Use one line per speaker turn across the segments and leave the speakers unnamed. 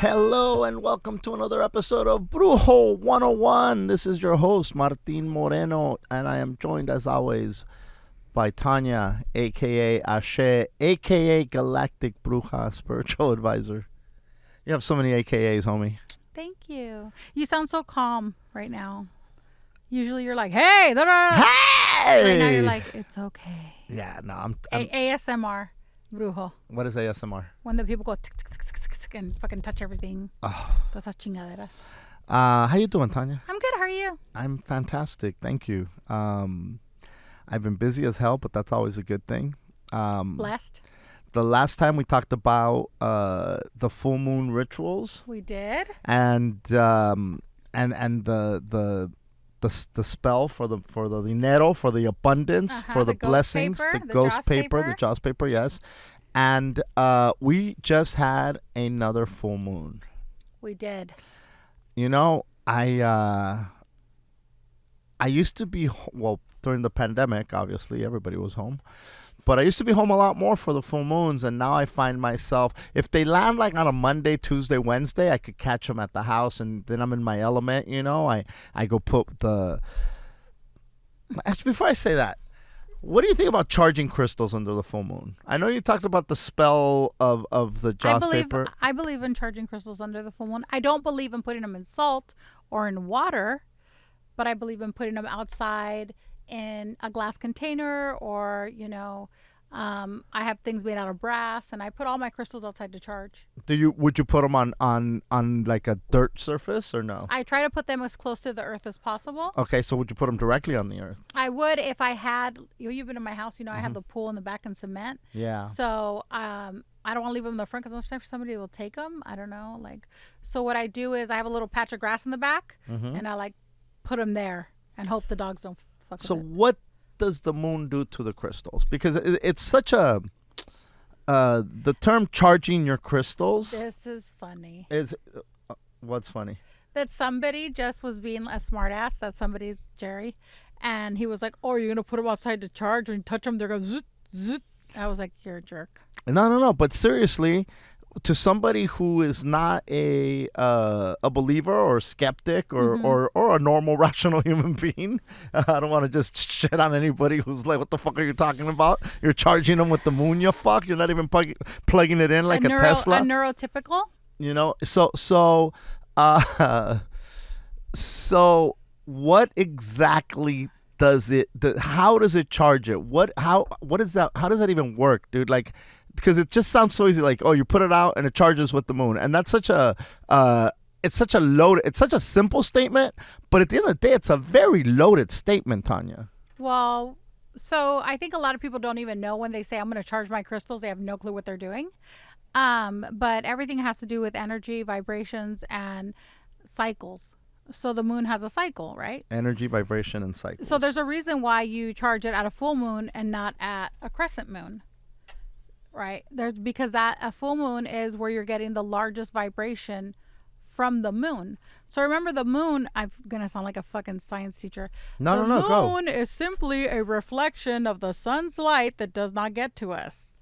Hello and welcome to another episode of BRUJO 101. This is your host, Martin Moreno, and I am joined as always by Tanya, a.k.a. Ashe, a.k.a. Galactic Bruja Spiritual Advisor. You have so many AKAs, homie.
Thank you. You sound so calm right now. Usually you're like, hey! Da, da, da.
Hey!
Right now you're like, it's okay.
Yeah, no, I'm
ASMR, Brujo.
What is ASMR?
When the people go tick, tick, tick, tick, tick, tick, and fucking touch everything.
Oh.
Esas chingaderas.
How you doing, Tanya?
I'm good. How are you?
I'm fantastic. Thank you. I've been busy as hell, but that's always a good thing.
Blessed.
The last time we talked about the full moon rituals.
We did.
And the spell for the dinero, for the abundance, for the blessings,
paper,
the ghost paper, the joss paper, yes. And we just had another full moon.
We did.
You know, I used to be, well, during the pandemic, obviously everybody was home. But I used to be home a lot more for the full moons, and now I find myself, if they land like on a Monday, Tuesday, Wednesday, I could catch them at the house, and then I'm in my element, you know. I go put the... Actually, before I say that, what do you think about charging crystals under the full moon? I know you talked about the spell of the joss paper.
I believe in charging crystals under the full moon. I don't believe in putting them in salt or in water, but I believe in putting them outside in a glass container, or I have things made out of brass, and I put all my crystals outside to charge.
Would you put them on like a dirt surface or no?
I try to put them as close to the earth as possible.
Okay, so would you put them directly on the earth?
I would if I had. You've been in my house, I have the pool in the back and cement.
Yeah.
So I don't want to leave them in the front because sometimes somebody will take them. I don't know, so what I do is I have a little patch of grass in the back, and I put them there and hope the dogs don't.
So what does the moon do to the crystals? Because it's such a the term charging your crystals.
This is funny.
What's funny?
That somebody just was being a smart ass. That somebody's Jerry, and he was like, "Oh, you're gonna put them outside to charge, and touch them, they're gonna zoot zoot." I was like, "You're a jerk."
No. But seriously, to somebody who is not a believer or a skeptic or a normal rational human being, I don't want to just shit on anybody who's like, what the fuck are you talking about? You're charging them with the moon, you fuck? You're not even plugging it in like a Tesla?
A neurotypical?
So what exactly does it, how does it charge it? What is that? How does that even work, dude? Because it just sounds so easy, like, oh, you put it out and it charges with the moon, and that's such a it's such a simple statement, but at the end of the day, it's a very loaded statement, Tanya.
Well, so I think a lot of people don't even know when they say I'm going to charge my crystals, they have no clue what they're doing. But everything has to do with energy, vibrations, and cycles. So the moon has a cycle, right?
Energy, vibration, and cycles.
So there's a reason why you charge it at a full moon and not at a crescent moon. Right. Because a full moon is where you're getting the largest vibration from the moon. So remember, the moon, I'm going to sound like a fucking science teacher.
No,
the
go.
moon is simply a reflection of the sun's light that does not get to us.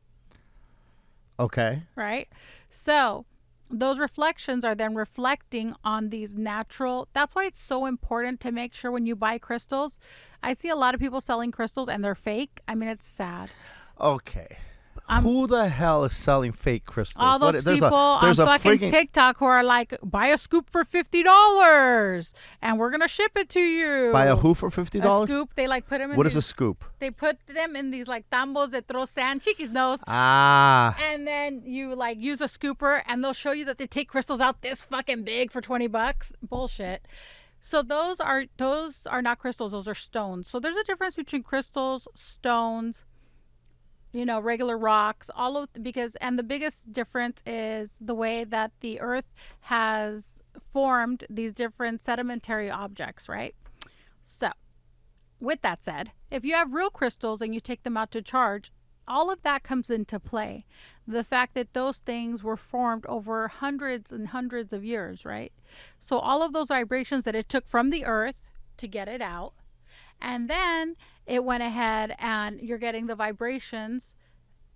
Okay.
Right. So those reflections are then reflecting on these natural. That's why it's so important to make sure when you buy crystals. I see a lot of people selling crystals and they're fake. I mean, it's sad.
Okay. Who the hell is selling fake crystals?
All those people on fucking TikTok who are like, buy a scoop for $50 and we're going to ship it to you.
Buy a who for $50?
A scoop. They put them in
What is a scoop?
They put them in these tambos that throw sand, chiquis nose.
Ah.
And then you use a scooper and they'll show you that they take crystals out this fucking big for $20. Bullshit. So those are not crystals. Those are stones. So there's a difference between crystals, stones, regular rocks, and the biggest difference is the way that the earth has formed these different sedimentary objects, right? So with that said, if you have real crystals and you take them out to charge, all of that comes into play. The fact that those things were formed over hundreds and hundreds of years, right? So all of those vibrations that it took from the earth to get it out, and then it went ahead and you're getting the vibrations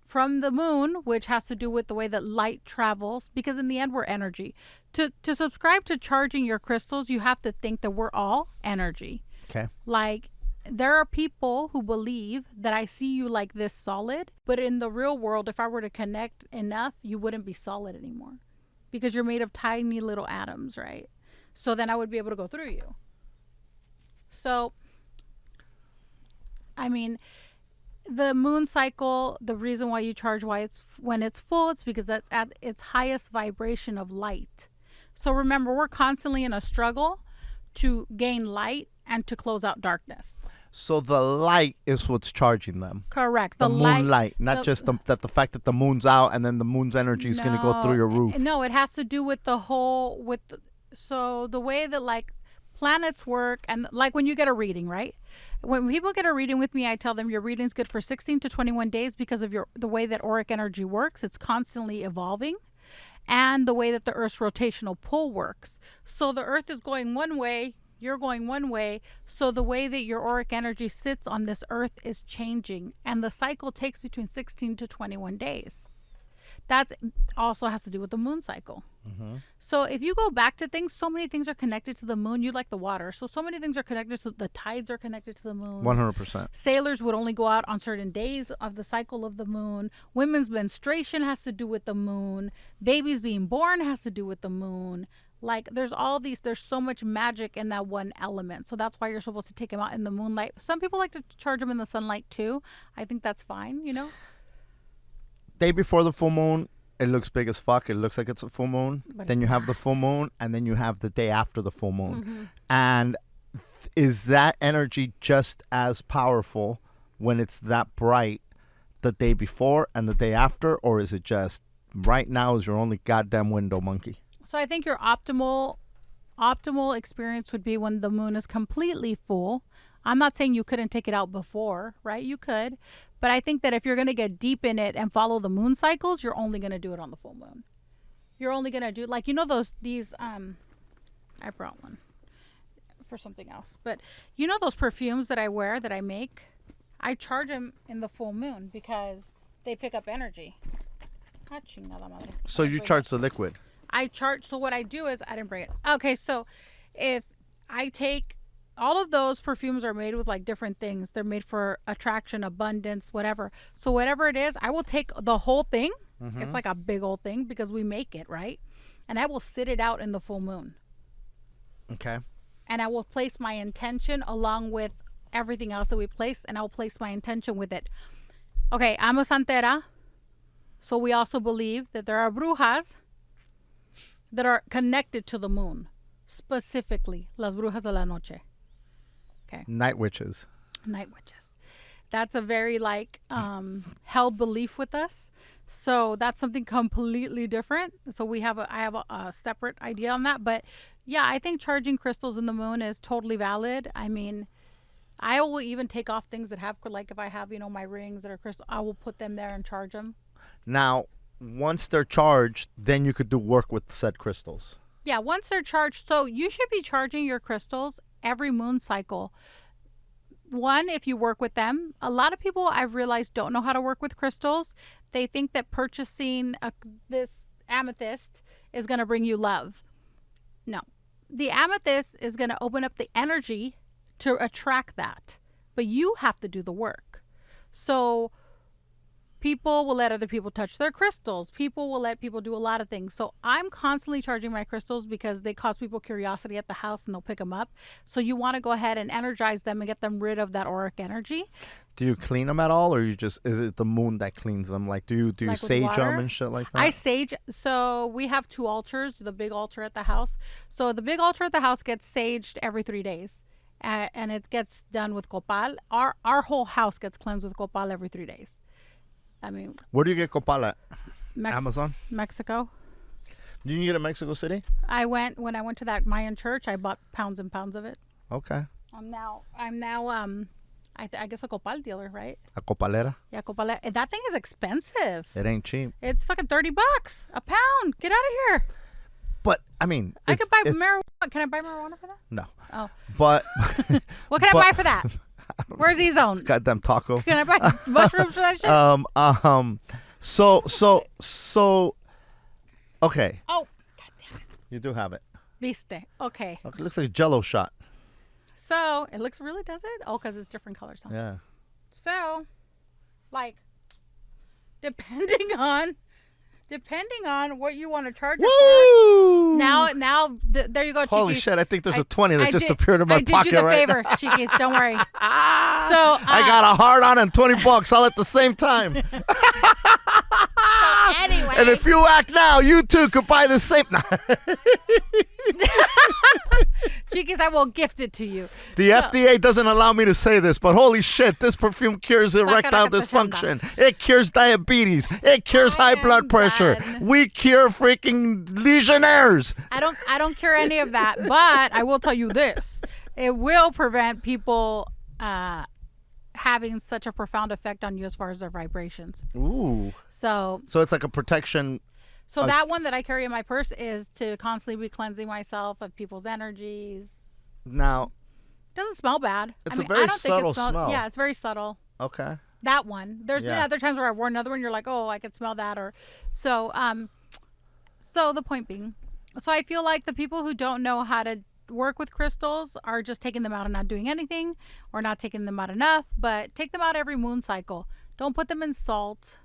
from the moon, which has to do with the way that light travels, because in the end we're energy. To subscribe to charging your crystals, you have to think that we're all energy.
Okay.
Like, there are people who believe that I see you like this solid, but in the real world, if I were to connect enough, you wouldn't be solid anymore because you're made of tiny little atoms, right? So then I would be able to go through you. So, I mean, the moon cycle, the reason why you charge when it's full, it's because that's at its highest vibration of light. So remember, we're constantly in a struggle to gain light and to close out darkness.
So the light is what's charging them.
Correct.
The moonlight, not just the fact that the moon's out and then the moon's energy is going to go through your roof.
No, it has to do with the whole so the way that like planets work, and like when you get a reading, right? When people get a reading with me, I tell them your reading's good for 16 to 21 days because of the way that auric energy works. It's constantly evolving, and the way that the Earth's rotational pull works. So the Earth is going one way, you're going one way, so the way that your auric energy sits on this Earth is changing, and the cycle takes between 16 to 21 days. That also has to do with the moon cycle. Mm-hmm. So if you go back to things, so many things are connected to the moon. You like the water. So many things are connected to the tides are connected to the moon.
100%.
Sailors would only go out on certain days of the cycle of the moon. Women's menstruation has to do with the moon. Babies being born has to do with the moon. Like there's so much magic in that one element. So that's why you're supposed to take them out in the moonlight. Some people like to charge them in the sunlight too. I think that's fine,
Day before the full moon, it looks big as fuck. It looks like it's a full moon.
But
then you have the full moon, and then you have the day after the full moon.
Mm-hmm.
And is that energy just as powerful when it's that bright the day before and the day after, or is it just right now is your only goddamn window, monkey?
So I think your optimal experience would be when the moon is completely full. I'm not saying you couldn't take it out before, right? You could. But I think that if you're going to get deep in it and follow the moon cycles, you're only going to do it on the full moon. You're only going to do, like, I brought one for something else. But those perfumes that I wear, that I make, I charge them in the full moon because they pick up energy.
So you charge the liquid?
So what I do is, I didn't bring it. Okay, so if I take, all of those perfumes are made with like different things. They're made for attraction, abundance, whatever. So whatever it is, I will take the whole thing. Mm-hmm. It's like a big old thing because we make it, right? And I will sit it out in the full moon.
Okay.
And I will place my intention along with everything else that we place, and I will place my intention with it. Okay, I'm a santera. So we also believe that there are brujas that are connected to the moon, specifically las brujas de la noche. Okay.
Night witches.
That's a very held belief with us. So that's something completely different. So I have a separate idea on that. But yeah, I think charging crystals in the moon is totally valid. I mean, I will even take off things that have, like if I have, my rings that are crystal, I will put them there and charge them.
Now, once they're charged, then you could do work with said crystals.
Yeah, once they're charged. So you should be charging your crystals every moon cycle. One, if you work with them. A lot of people, I've realized, don't know how to work with crystals. They think that purchasing this amethyst is going to bring you love. No. The amethyst is going to open up the energy to attract that. But you have to do the work. So people will let other people touch their crystals. People will let people do a lot of things. So I'm constantly charging my crystals because they cause people curiosity at the house and they'll pick them up. So you want to go ahead and energize them and get them rid of that auric energy.
Do you clean them at all, or is it the moon that cleans them? Like, do you like sage them and shit like that?
I sage. So we have 2 altars, the big altar at the house. So the big altar at the house gets saged every 3 days. And it gets done with copal. Our whole house gets cleansed with copal every 3 days. I mean,
where do you get copal at? Amazon?
Mexico.
Didn't you get it in Mexico City?
When I went to that Mayan church, I bought pounds and pounds of it.
Okay.
I'm now I guess a copal dealer, right?
A copalera?
Yeah, copalera. That thing is expensive.
It ain't cheap.
It's fucking $30 a pound. Get out of here.
But I mean,
I could buy marijuana. Can I buy marijuana for that?
No.
Oh.
But
what can I buy for that? Where's E-Zone?
Goddamn taco.
Can I buy mushrooms for that shit?
So. Okay.
Oh, God damn it.
You do have it.
Viste. Okay.
Okay, looks like a Jello shot.
So, it looks really, does it? Oh, because it's different colors. Huh?
Yeah.
So, like, depending on what you want to charge it
Woo!
for. There you go, Chiquis.
Holy shit, I think there's a 20 that just appeared in my pocket right
I did you the
right
favor,
now.
Chiquis. Don't worry. So,
I got a hard on and $20 all at the same time.
So anyway.
And if you act now, you too could buy the same.
Chiquis, I will gift it to you.
The FDA doesn't allow me to say this, but holy shit, this perfume cures erectile dysfunction. It cures diabetes. It cures high blood pressure.
Done.
We cure freaking legionnaires.
I don't cure any of that, but I will tell you this. It will prevent people having such a profound effect on you as far as their vibrations.
Ooh.
So
it's like a protection.
So that one that I carry in my purse is to constantly be cleansing myself of people's energies.
Now,
it doesn't smell bad.
It's a very subtle
smell.
smell.
Yeah, it's very subtle.
Okay.
That one. There's been other times where I've worn another one. You're like, oh, I could smell that, or so. So the point being, so I feel like the people who don't know how to work with crystals are just taking them out and not doing anything, or not taking them out enough. But take them out every moon cycle. Don't put them in salt.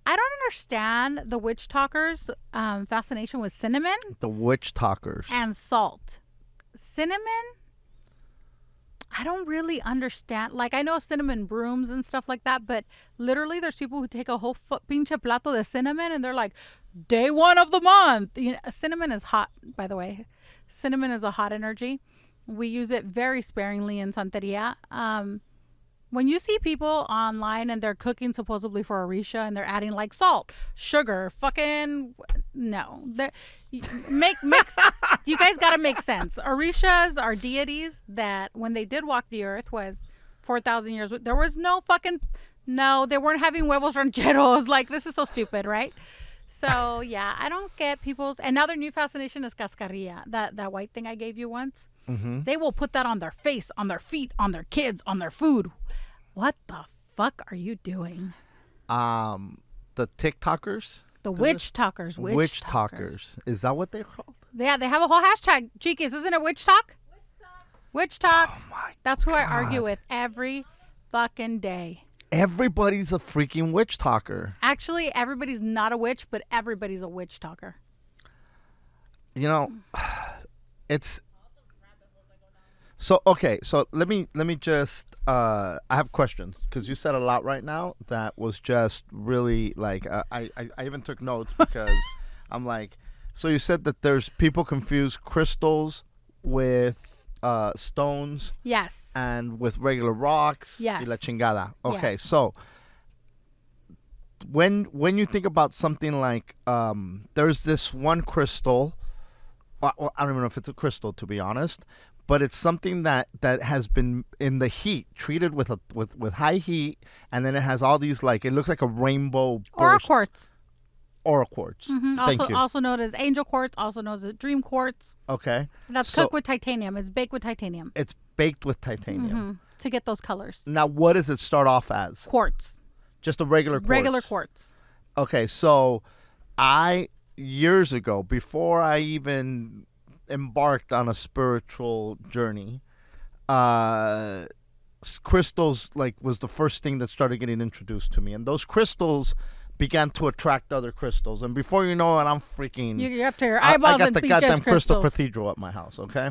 I don't understand the witch talkers' fascination with cinnamon.
The witch talkers.
And salt. Cinnamon, I don't really understand. Like, I know cinnamon brooms and stuff like that, but literally there's people who take a whole pinche plato de cinnamon and they're like, day 1 of the month. You know, cinnamon is hot, by the way. Cinnamon is a hot energy. We use it very sparingly in Santeria. When you see people online and they're cooking supposedly for Orisha and they're adding like salt, sugar, fucking no. You guys got to make sense. Orishas are deities that when they did walk the earth was 4,000 years. There was no they weren't having huevos rancheros. Like, this is so stupid, right? So yeah, I don't get people's, and now their new fascination is cascarilla, that white thing I gave you once. Mm-hmm. They will put that on their face, on their feet, on their kids, on their food. What the fuck are you doing?
The TikTokers?
The witch talkers.
Witch talkers. Is that what they're called?
Yeah, they have a whole hashtag. Chiquis, isn't it witch talk? Witch talk.
Oh my
That's who
God.
I argue with every fucking day.
Everybody's a freaking witch talker.
Actually, everybody's not a witch, but everybody's a witch talker.
You know, it's... So, okay, so let me just, I have questions, because you said a lot right now that was just really, like, I even took notes because I'm like, so you said that there's people confuse crystals with stones.
Yes.
And with regular rocks.
Yes.
Y la chingada. Okay,
Yes.
so when you think about something like, there's this one crystal, well, I don't even know if it's a crystal, to be honest, but it's something that has been in the heat, treated with high heat, and then it has all these, like, it looks like a rainbow
Aura quartz.
Aura quartz.
Mm-hmm.
Thank you.
Also known as angel quartz, also known as dream quartz.
Okay.
That's cooked with titanium. It's baked with titanium.
It's baked with titanium.
Mm-hmm. To get those colors.
Now, what does it start off as?
Quartz.
Just a regular quartz?
Regular quartz.
Okay, so years ago, before I even embarked on a spiritual journey, crystals was the first thing that started getting introduced to me, and those crystals began to attract other crystals, and before you know it, I'm freaking,
you're up to your eyeballs.
I got
in
the goddamn crystal
crystals.
cathedral at my house. Okay,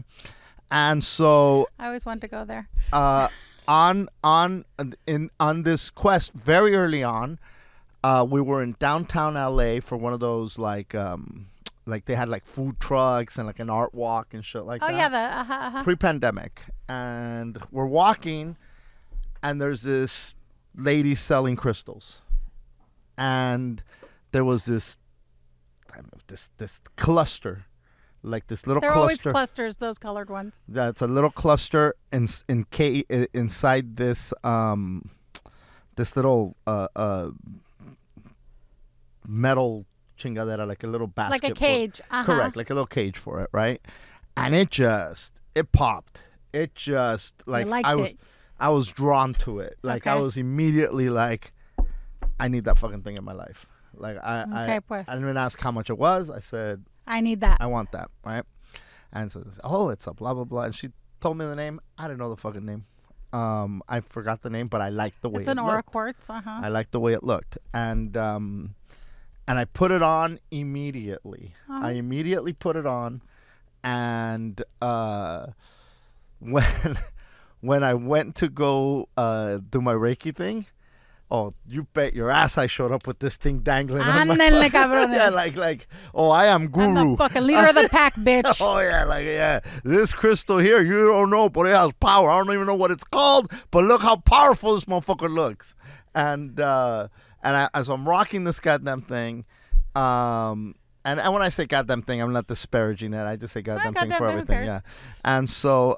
and so
I always wanted to go there.
On this quest, very early on, we were in downtown LA for one of those like they had like food trucks and like an art walk and shit like that.
Oh yeah,
Pre-pandemic, and we're walking, and there's this lady selling crystals, and there was this cluster, like this little
They're
cluster.
always clusters, those colored ones.
That's a little cluster inside this this little metal chingadera, like a little basket.
Like a cage.
Correct, like a little cage for it, right? And it popped. It just, like,
I
I was drawn to it. Like I
Okay.
was immediately like, I need that fucking thing in my life. Like
Okay, pues.
I didn't even ask how much it was. I said,
I need that.
I want that, right? And so, oh, it's a blah blah blah. And she told me the name. I didn't know the fucking name. I forgot the name, but I liked the way
It's
it
an aura
looked.
quartz. Uh-huh.
I liked the way it looked, and I put it on immediately.
Uh-huh.
I immediately put it on, and when when I went to go do my Reiki thing, oh, you bet your ass I showed up with this thing dangling on my
Ándale, cabrones.
yeah, like, oh, I am
I'm
guru.
the fucking leader of the pack, bitch.
Oh yeah, this crystal here, you don't know, but it has power. I don't even know what it's called, but look how powerful this motherfucker looks. And as I'm rocking this goddamn thing, and when I say goddamn thing, I'm not disparaging it. I just say goddamn thing
goddamn
for
thing, who
everything.
cares?
Yeah, and so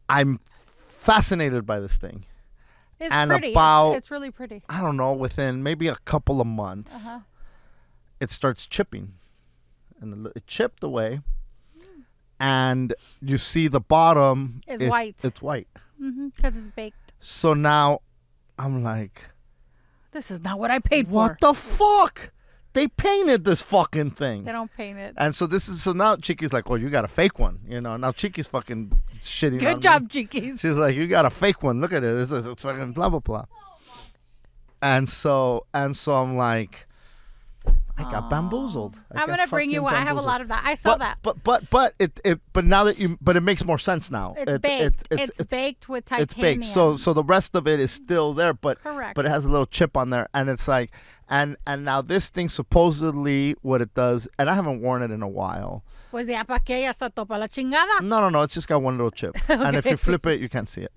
I'm fascinated by this thing.
It's
and
pretty.
about-
It's really pretty.
I don't know, within maybe a couple of months,
Uh-huh.
it starts chipping, and it chipped away, and you see the bottom
It's
is
white.
It's white.
Because it's baked.
So now I'm like,
This is not what I paid
what
for.
the fuck? They painted this fucking thing.
They don't paint it.
And so now Chiqui's like, oh, you got a fake one, you know. Now Chiqui's fucking shitting on
Good
me.
job, Cheekies.
She's like, you got a fake one. Look at it. It's fucking blah blah blah. And so I'm like, I got bamboozled.
I'm gonna bring you one. I have a lot of that. I saw that.
But now that it makes more sense now.
It's baked. It's baked with titanium.
It's baked. So the rest of it is still there, but
Correct.
But it has a little chip on there, and it's like, and now this thing supposedly what it does, and I haven't worn it in a while.
Pues ya pa' que ya está topa la chingada.
No, it's just got one little chip, and if you flip it, you can't see it.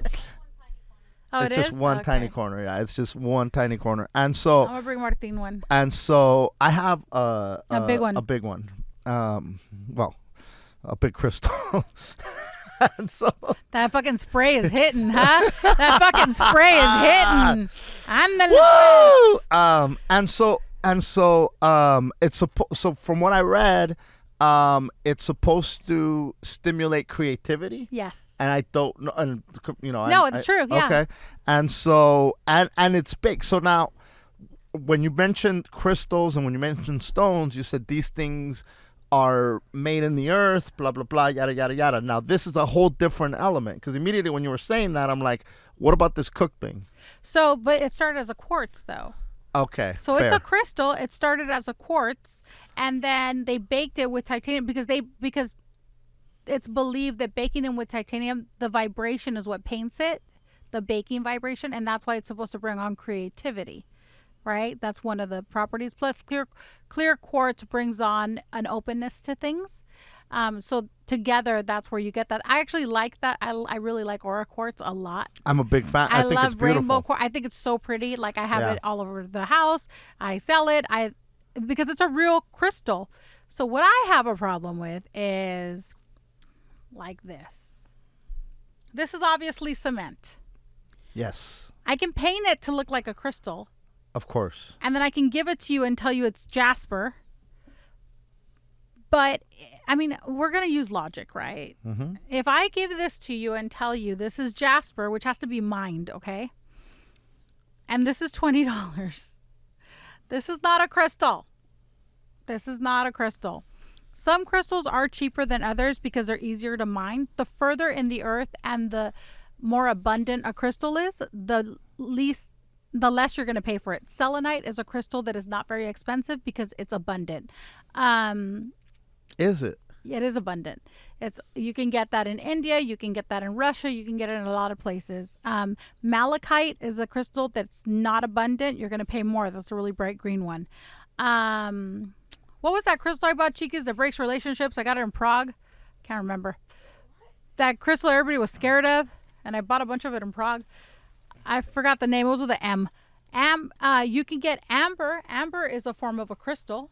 Oh,
It's
it
just
is?
one
Okay.
tiny corner. Yeah, it's just one tiny corner, and so.
I'm gonna bring Martin one.
And so I have a
big one.
A big one. Well, a big crystal. And so
That fucking spray is hitting, huh? That fucking spray is hitting. Ándale.
woo! So from what I read, it's supposed to stimulate creativity.
Yes.
And I don't know, and
No, it's true, yeah.
Okay, and so and it's big. So now, when you mentioned crystals and when you mentioned stones, you said these things are made in the earth, blah blah blah, yada yada yada. Now this is a whole different element, because immediately when you were saying that, I'm like, what about this cook thing?
So, but it started as a quartz, though.
Okay,
So
fair.
it's a crystal. It started as a quartz, and then they baked it with titanium because it's believed that baking it with titanium, the vibration is what paints it, the baking vibration, and that's why it's supposed to bring on creativity, right? That's one of the properties. Plus, clear quartz brings on an openness to things. So together, that's where you get that. I actually like that. I really like aura quartz a lot.
I'm a big fan.
I
think
love
it's beautiful.
rainbow quartz. I think it's so pretty. Like I have
Yeah.
it all over the house. I sell it. Because it's a real crystal. So what I have a problem with is like this. This is obviously cement.
Yes,
I can paint it to look like a crystal,
of course.
and then I can give it to you and tell you it's jasper. But I mean, we're going to use logic, right?
Mm-hmm.
If I give this to you and tell you this is jasper, which has to be mined, okay? And this is $20. This is not a crystal. This is not a crystal. Some crystals are cheaper than others because they're easier to mine. The further in the earth and the more abundant a crystal is, the less you're going to pay for it. Selenite is a crystal that is not very expensive because it's abundant.
Is it?
It is abundant. You can get that in India. You can get that in Russia. You can get it in a lot of places. Malachite is a crystal that's not abundant. You're going to pay more. That's a really bright green one. What was that crystal I bought, Chiquis, that breaks relationships? I got it in Prague. Can't remember. That crystal everybody was scared of, and I bought a bunch of it in Prague. I forgot the name. It was with an M. You can get amber. Amber is a form of a crystal.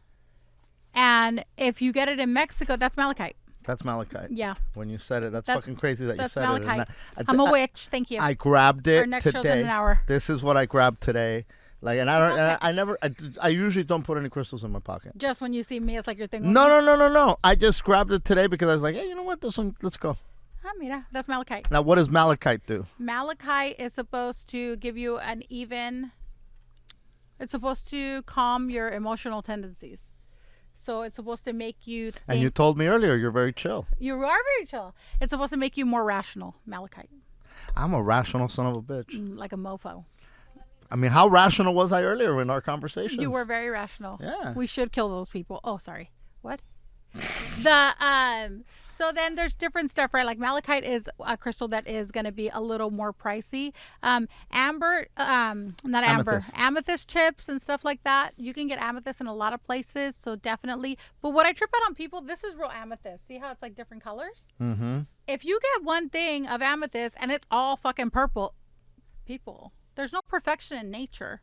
And if you get it in Mexico, that's malachite.
That's malachite.
Yeah.
When you said it, that's
That's-
fucking crazy that you
That's
said
malachite.
it.
I'm a witch. Thank you.
I grabbed it
Our next show's in
today.
an hour.
This is what I grabbed today. Like, and I don't. And I usually don't put any crystals in my pocket.
Just when you see me, it's like your thing.
No. I just grabbed it today because I was like, hey, you know what? This one, let's go.
Ah, mira, that's malachite.
Now, what does malachite do?
Malachite is supposed to give you an even. It's supposed to calm your emotional tendencies. So it's supposed to make you think.
And you told me earlier you're very chill.
You are very chill. It's supposed to make you more rational, malachite.
I'm a rational son of a bitch.
Like a mofo.
I mean, how rational was I earlier in our conversations?
You were very rational.
Yeah.
We should kill those people. Oh, sorry. What? So then there's different stuff, right? Like malachite is a crystal that is going to be a little more pricey. Amethyst chips and stuff like that. You can get amethyst in a lot of places, so definitely. But what I trip out on people, this is real amethyst. See how it's like different colors?
Mm-hmm.
If you get one thing of amethyst and it's all fucking purple, people, there's no perfection in nature.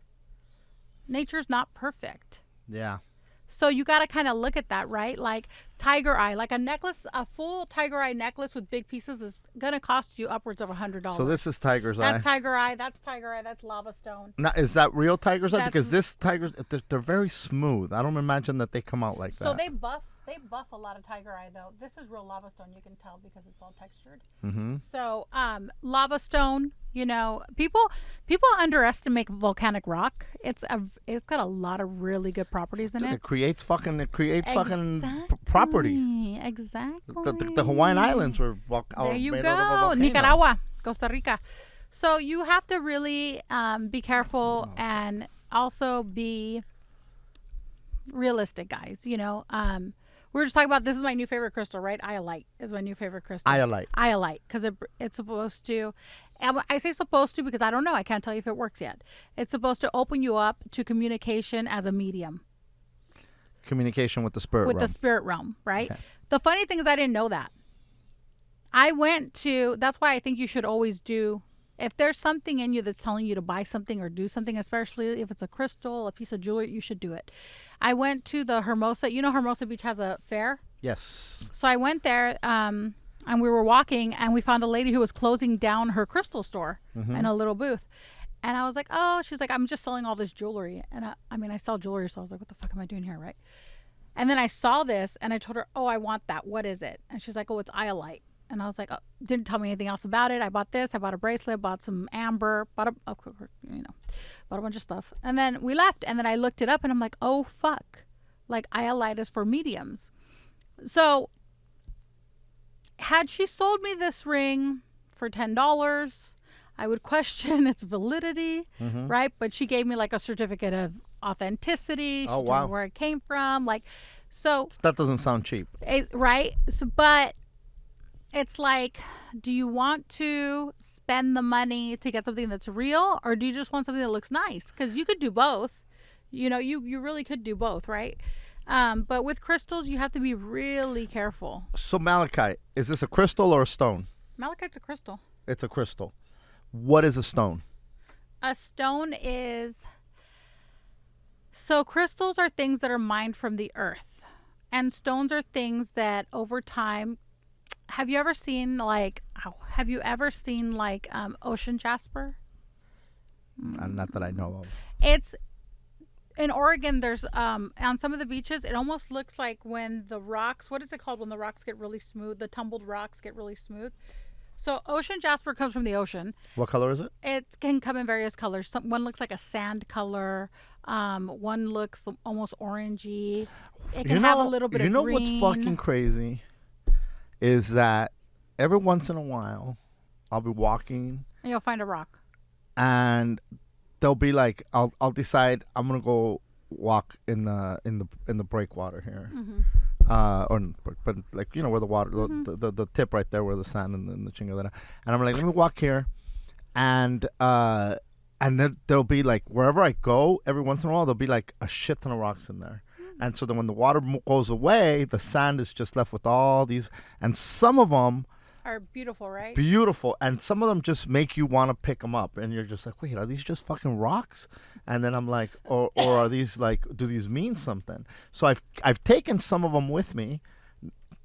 Nature's not perfect.
Yeah.
So you got to kind of look at that, right? Like tiger eye, like a necklace, a full tiger eye necklace with big pieces is going to cost you upwards of $100.
So this is tiger's eye.
That's tiger eye. That's tiger eye. That's lava stone.
Now, is that real tiger's eye? Because this tiger's, they're very smooth. I don't imagine that they come out like that.
So they buff a lot of tiger eye though. This is real lava stone. You can tell because it's all textured.
Mm-hmm.
So lava stone, you know, people underestimate volcanic rock. It's got a lot of really good properties in it.
It creates fucking
Exactly.
property.
Exactly.
The Hawaiian Islands were
there you
made
go.
out of a volcano.
Nicaragua, Costa Rica. So you have to really be careful and also be realistic, guys. You know, we were just talking about, this is my new favorite crystal, right? Iolite is my new favorite crystal. Iolite, because it's supposed to, and I say supposed to because I don't know. I can't tell you if it works yet. It's supposed to open you up to communication as a medium.
Communication with the spirit realm.
With the spirit realm, right?
Okay.
The funny thing is I didn't know that. That's why I think you should always do, if there's something in you that's telling you to buy something or do something, especially if it's a crystal, a piece of jewelry, you should do it. I went to the Hermosa. You know Hermosa Beach has a fair?
Yes.
So I went there and we were walking and we found a lady who was closing down her crystal store in a little booth. And I was like, oh, she's like, I'm just selling all this jewelry. And I sell jewelry. So I was like, what the fuck am I doing here, right? And then I saw this and I told her, oh, I want that. What is it? And she's like, oh, it's iolite. And I was like, oh, didn't tell me anything else about it. I bought this. I bought a bracelet, bought some amber, bought a bunch of stuff. And then we left. And then I looked it up and I'm like, oh, fuck. Like iolite is for mediums. So had she sold me this ring for $10, I would question its validity, right? But she gave me like a certificate of authenticity. She told me where it came from. Like, so.
That doesn't sound cheap.
Right? So, but it's like, do you want to spend the money to get something that's real, or do you just want something that looks nice? Because you could do both. You know, you really could do both, right? But with crystals, you have to be really careful.
So malachite, is this a crystal or a stone?
Malachite's a crystal.
It's a crystal. What is a stone?
A stone is... So crystals are things that are mined from the earth. And stones are things that over time... Have you ever seen ocean jasper?
Not that I know of.
It's in Oregon. There's on some of the beaches, it almost looks like when the rocks, what is it called when the rocks get really smooth? The tumbled rocks get really smooth. So ocean jasper comes from the ocean.
What color is it?
It can come in various colors. One looks like a sand color. One looks almost orangey. It can have a little bit of green.
You know what's fucking crazy? Is that every once in a while, I'll be walking.
And you'll find a rock.
And they'll be like, I'll decide I'm gonna go walk in the breakwater here, but like where the water, the tip right there where the sand and the chingadera, and I'm like, let me walk here, and then there'll be like wherever I go, every once in a while there'll be like a shit ton of rocks in there. And so then when the water goes away, the sand is just left with all these. And some of them
are beautiful, right?
Beautiful. And some of them just make you want to pick them up. And you're just like, wait, are these just fucking rocks? And then I'm like, or are these like, do these mean something? So I've taken some of them with me.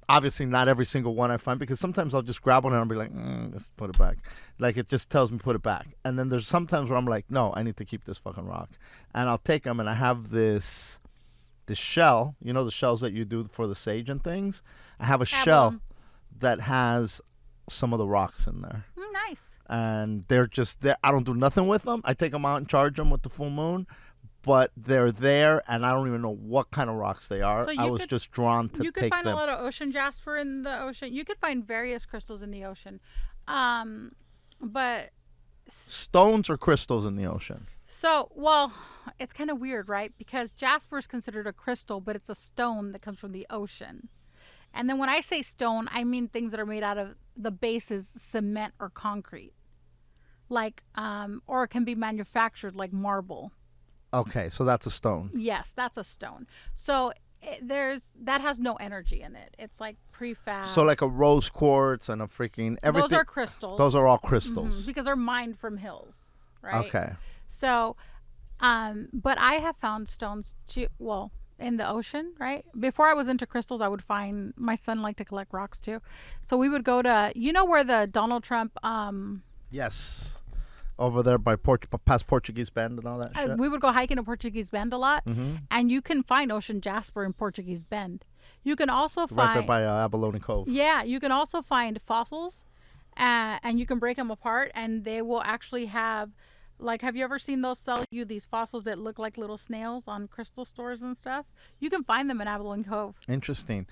Obviously not every single one I find, because sometimes I'll just grab one and I'll be like, just put it back. Like it just tells me put it back. And then there's sometimes where I'm like, no, I need to keep this fucking rock. And I'll take them and I have this shell, the shells that you do for the sage and things. I have a shell that has some of the rocks in there.
Nice.
And they're just there. I don't do nothing with them. I take them out and charge them with the full moon, but they're there, and I don't even know what kind of rocks they are.
So
I was just drawn to
You could
take
find
them.
a lot of ocean jasper in the ocean. You could find various crystals in the ocean, but
Stones or crystals in the ocean?
so well, it's kind of weird, right? Because jasper is considered a crystal, but it's a stone that comes from the ocean. And then when I say stone, I mean things that are made out of the base is cement or concrete, like or it can be manufactured like marble.
Okay, so that's a stone.
Yes, that's a stone. So that has no energy in it. It's like prefab.
So like a rose quartz and a freaking everything.
Those are crystals.
Those are all crystals.
Because they're mined from hills, right?
Okay.
So, but I have found stones too. Well, in the ocean, right? Before I was into crystals, I would find my son liked to collect rocks too. So we would go to where the Donald Trump
Yes. Over there by past Portuguese Bend and all that shit.
we would go hiking to Portuguese Bend a lot,
Mm-hmm.
and you can find ocean jasper in Portuguese Bend. You can also find
Right there by Abalone Cove.
Yeah, you can also find fossils, and you can break them apart, and they will actually have, like, have you ever seen those sell you these fossils that look like little snails on crystal stores and stuff? You can find them in Abalone Cove.
Interesting.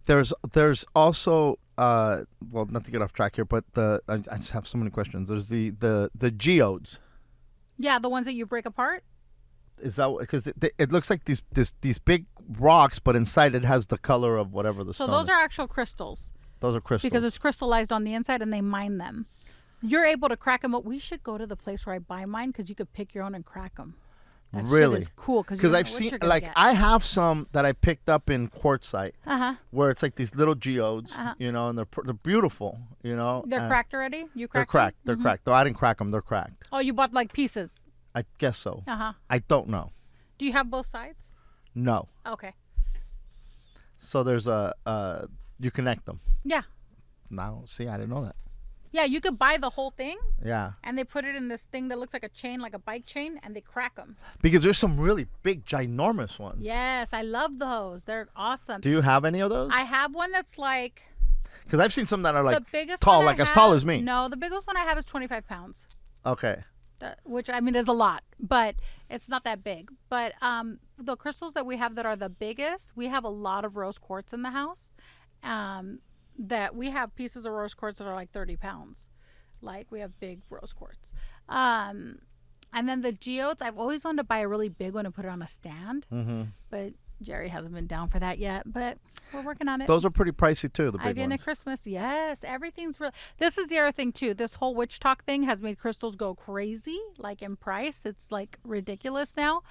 There's also well, not to get off track here, but I just have so many questions. There's the geodes.
Yeah, the ones that you break apart.
Is that because it looks like these big rocks, but inside it has the color of whatever the
So
stone
those
is.
are actual crystals
Those are crystals.
because it's crystallized on the inside, and they mine them. You're able to crack them up. We should go to the place where I buy mine because you could pick your own and crack them. That
Really?
shit is cool
Because I've seen I have some that I picked up in quartzite where it's like these little geodes, and they're beautiful,
They're cracked already. You
They're
cracked
cracked.
them?
They're cracked. Though I didn't crack them. They're cracked.
Oh, you bought like pieces.
I guess so.
Uh-huh.
I don't know.
Do you have both sides?
No.
Okay.
So there's you connect them.
Yeah.
Now, see, I didn't know that.
Yeah, you could buy the whole thing,
Yeah.
and they put it in this thing that looks like a chain, like a bike chain, and they crack them.
Because there's some really big, ginormous ones.
Yes, I love those. They're awesome.
Do you have any of those?
I have one that's like
Because I've seen some that are like
the biggest
tall,
one
like
I
as tall
have-
as me.
No, the biggest one I have is 25 pounds.
Okay.
Which I mean is a lot, but it's not that big. But the crystals that we have that are the biggest, we have a lot of rose quartz in the house. That we have pieces of rose quartz that are like 30 pounds. Like we have big rose quartz. And then the geodes, I've always wanted to buy a really big one and put it on a stand, but Jerry hasn't been down for that yet. But we're working on it.
Those are pretty pricey too, the big
I've been at
ones.
Christmas. Yes, everything's real. This is the other thing too. This whole witch talk thing has made crystals go crazy, like in price. It's like ridiculous now.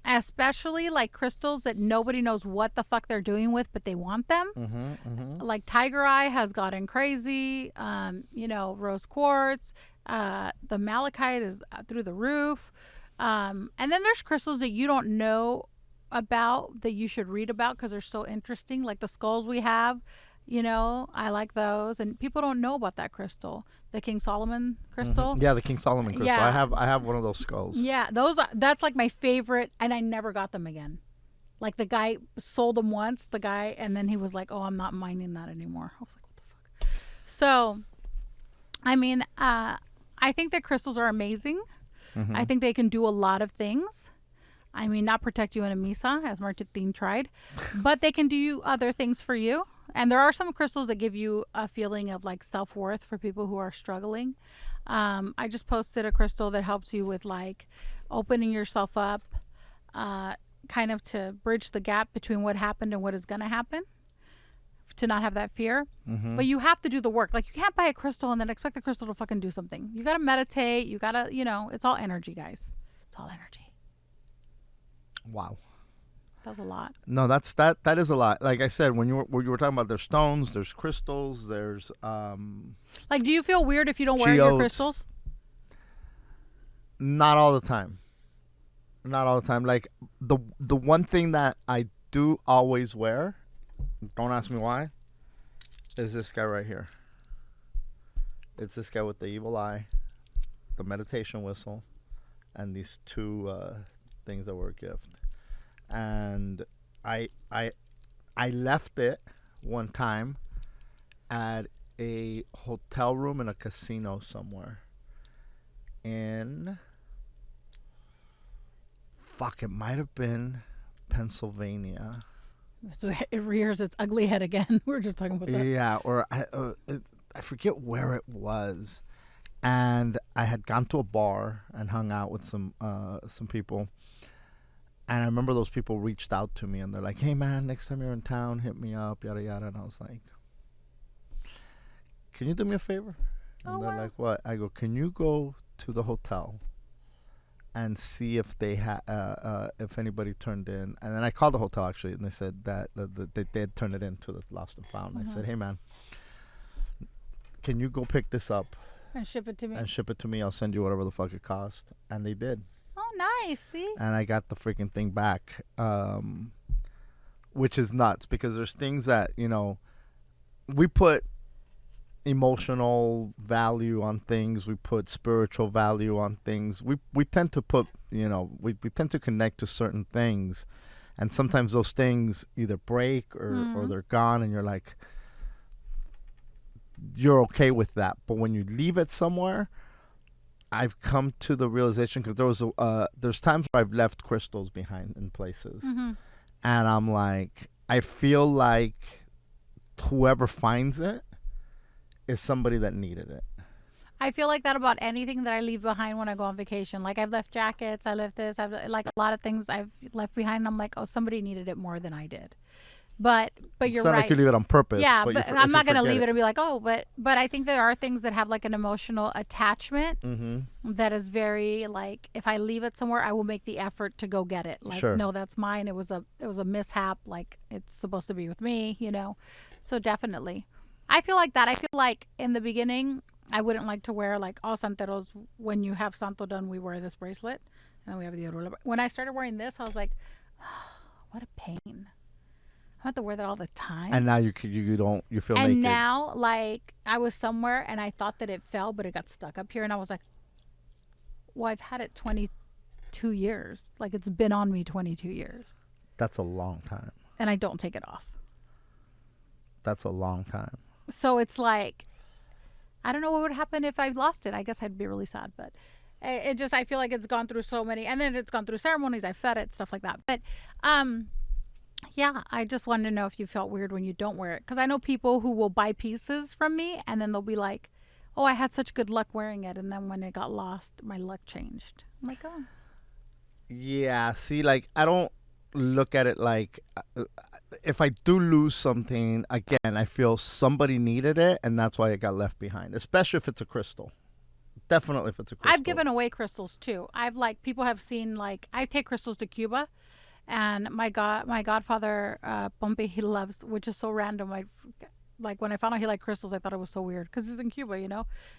Especially like crystals that nobody knows what the fuck they're doing with, but they want them. Like Tiger Eye has gotten crazy. Rose quartz, the malachite is through the roof. And then there's crystals that you don't know about that you should read about because they're so interesting, like the skulls we have. I like those, and people don't know about that crystal, the King Solomon crystal.
Yeah, the King Solomon crystal.
Yeah.
I have one of those skulls.
Yeah, that's like my favorite, and I never got them again. Like the guy sold them once, and then he was like, "Oh, I'm not mining that anymore." I was like, "What the fuck?" So, I mean, I think that crystals are amazing. I think they can do a lot of things. I mean, not protect you in a misa, as Martin tried, but they can do other things for you. And there are some crystals that give you a feeling of like self-worth for people who are struggling. I just posted a crystal that helps you with like opening yourself up, kind of to bridge the gap between what happened and what is going to happen, to not have that fear. But you have to do the work. Like you can't buy a crystal and then expect the crystal to fucking do something. You got to meditate. You got to, it's all energy, guys. It's all energy.
Wow.
That's a lot.
No, that is a lot. Like I said, when you were talking about there's stones, there's crystals, there's
Like, do you feel weird if you don't wear your
geodes.
crystals?
Not all the time. Not all the time. Like the one thing that I do always wear, don't ask me why, is this guy right here. It's this guy with the evil eye, the meditation whistle, and these two things that were a gift. And I left it one time, at a hotel room in a casino somewhere in, fuck, it might have been Pennsylvania.
So it rears its ugly head again. We were just talking about that.
Yeah, or I forget where it was. And I had gone to a bar and hung out with some people. And I remember those people reached out to me and they're like, "Hey man, next time you're in town, hit me up, yada yada." And I was like, "Can you do me a favor?" And they're like, "What?" I go, "Can you go to the hotel and see if they if anybody turned in?" And then I called the hotel actually, and they said that they had turned it into the lost and found. I said, "Hey man, can you go pick this up
and ship it to me?
I'll send you whatever the fuck it cost." And they did.
Oh, nice. See?
And I got the freaking thing back, which is nuts because there's things that, we put emotional value on things. We put spiritual value on things. We tend to put, we tend to connect to certain things. And sometimes those things either break or they're gone and you're like, you're okay with that. But when you leave it somewhere, I've come to the realization, because there's times where I've left crystals behind in places, and I'm like, I feel like whoever finds it is somebody that needed it.
I feel like that about anything that I leave behind when I go on vacation. Like I've left jackets, I left this, like a lot of things I've left behind. And I'm like, oh, somebody needed it more than I did. But you're
it's not
right.
like you leave it on purpose.
Yeah, but I'm not gonna leave it
it
and be like, oh, but I think there are things that have like an emotional attachment that is very like, if I leave it somewhere, I will make the effort to go get it. Like,
Sure.
No, that's mine. It was a mishap. Like it's supposed to be with me, So definitely, I feel like that. I feel like in the beginning, I wouldn't like to wear like all santeros. When you have santo done, we wear this bracelet, and then we have the orula. When I started wearing this, I was like, oh, what a pain. I have to wear that all the time.
And now you feel naked.
And now, like, I was somewhere and I thought that it fell, but it got stuck up here, and I was like, well, I've had it 22 years. Like, it's been on me 22 years.
That's a long time.
And I don't take it off.
That's a long time.
So it's like, I don't know what would happen if I lost it. I guess I'd be really sad, but I feel like it's gone through so many, and then it's gone through ceremonies. I fed it, stuff like that. But, yeah, I just wanted to know if you felt weird when you don't wear it. Because I know people who will buy pieces from me and then they'll be like, oh, I had such good luck wearing it. And then when it got lost, my luck changed. I'm like, oh.
Yeah, see, like, I don't look at it like, if I do lose something, again, I feel somebody needed it and that's why it got left behind. Especially if it's a crystal. Definitely if it's a crystal.
I've given away crystals too. People have seen, like, I take crystals to Cuba. And my godfather, Pompey, he loves, which is so random. Like when I found out he liked crystals, I thought it was so weird because he's in Cuba,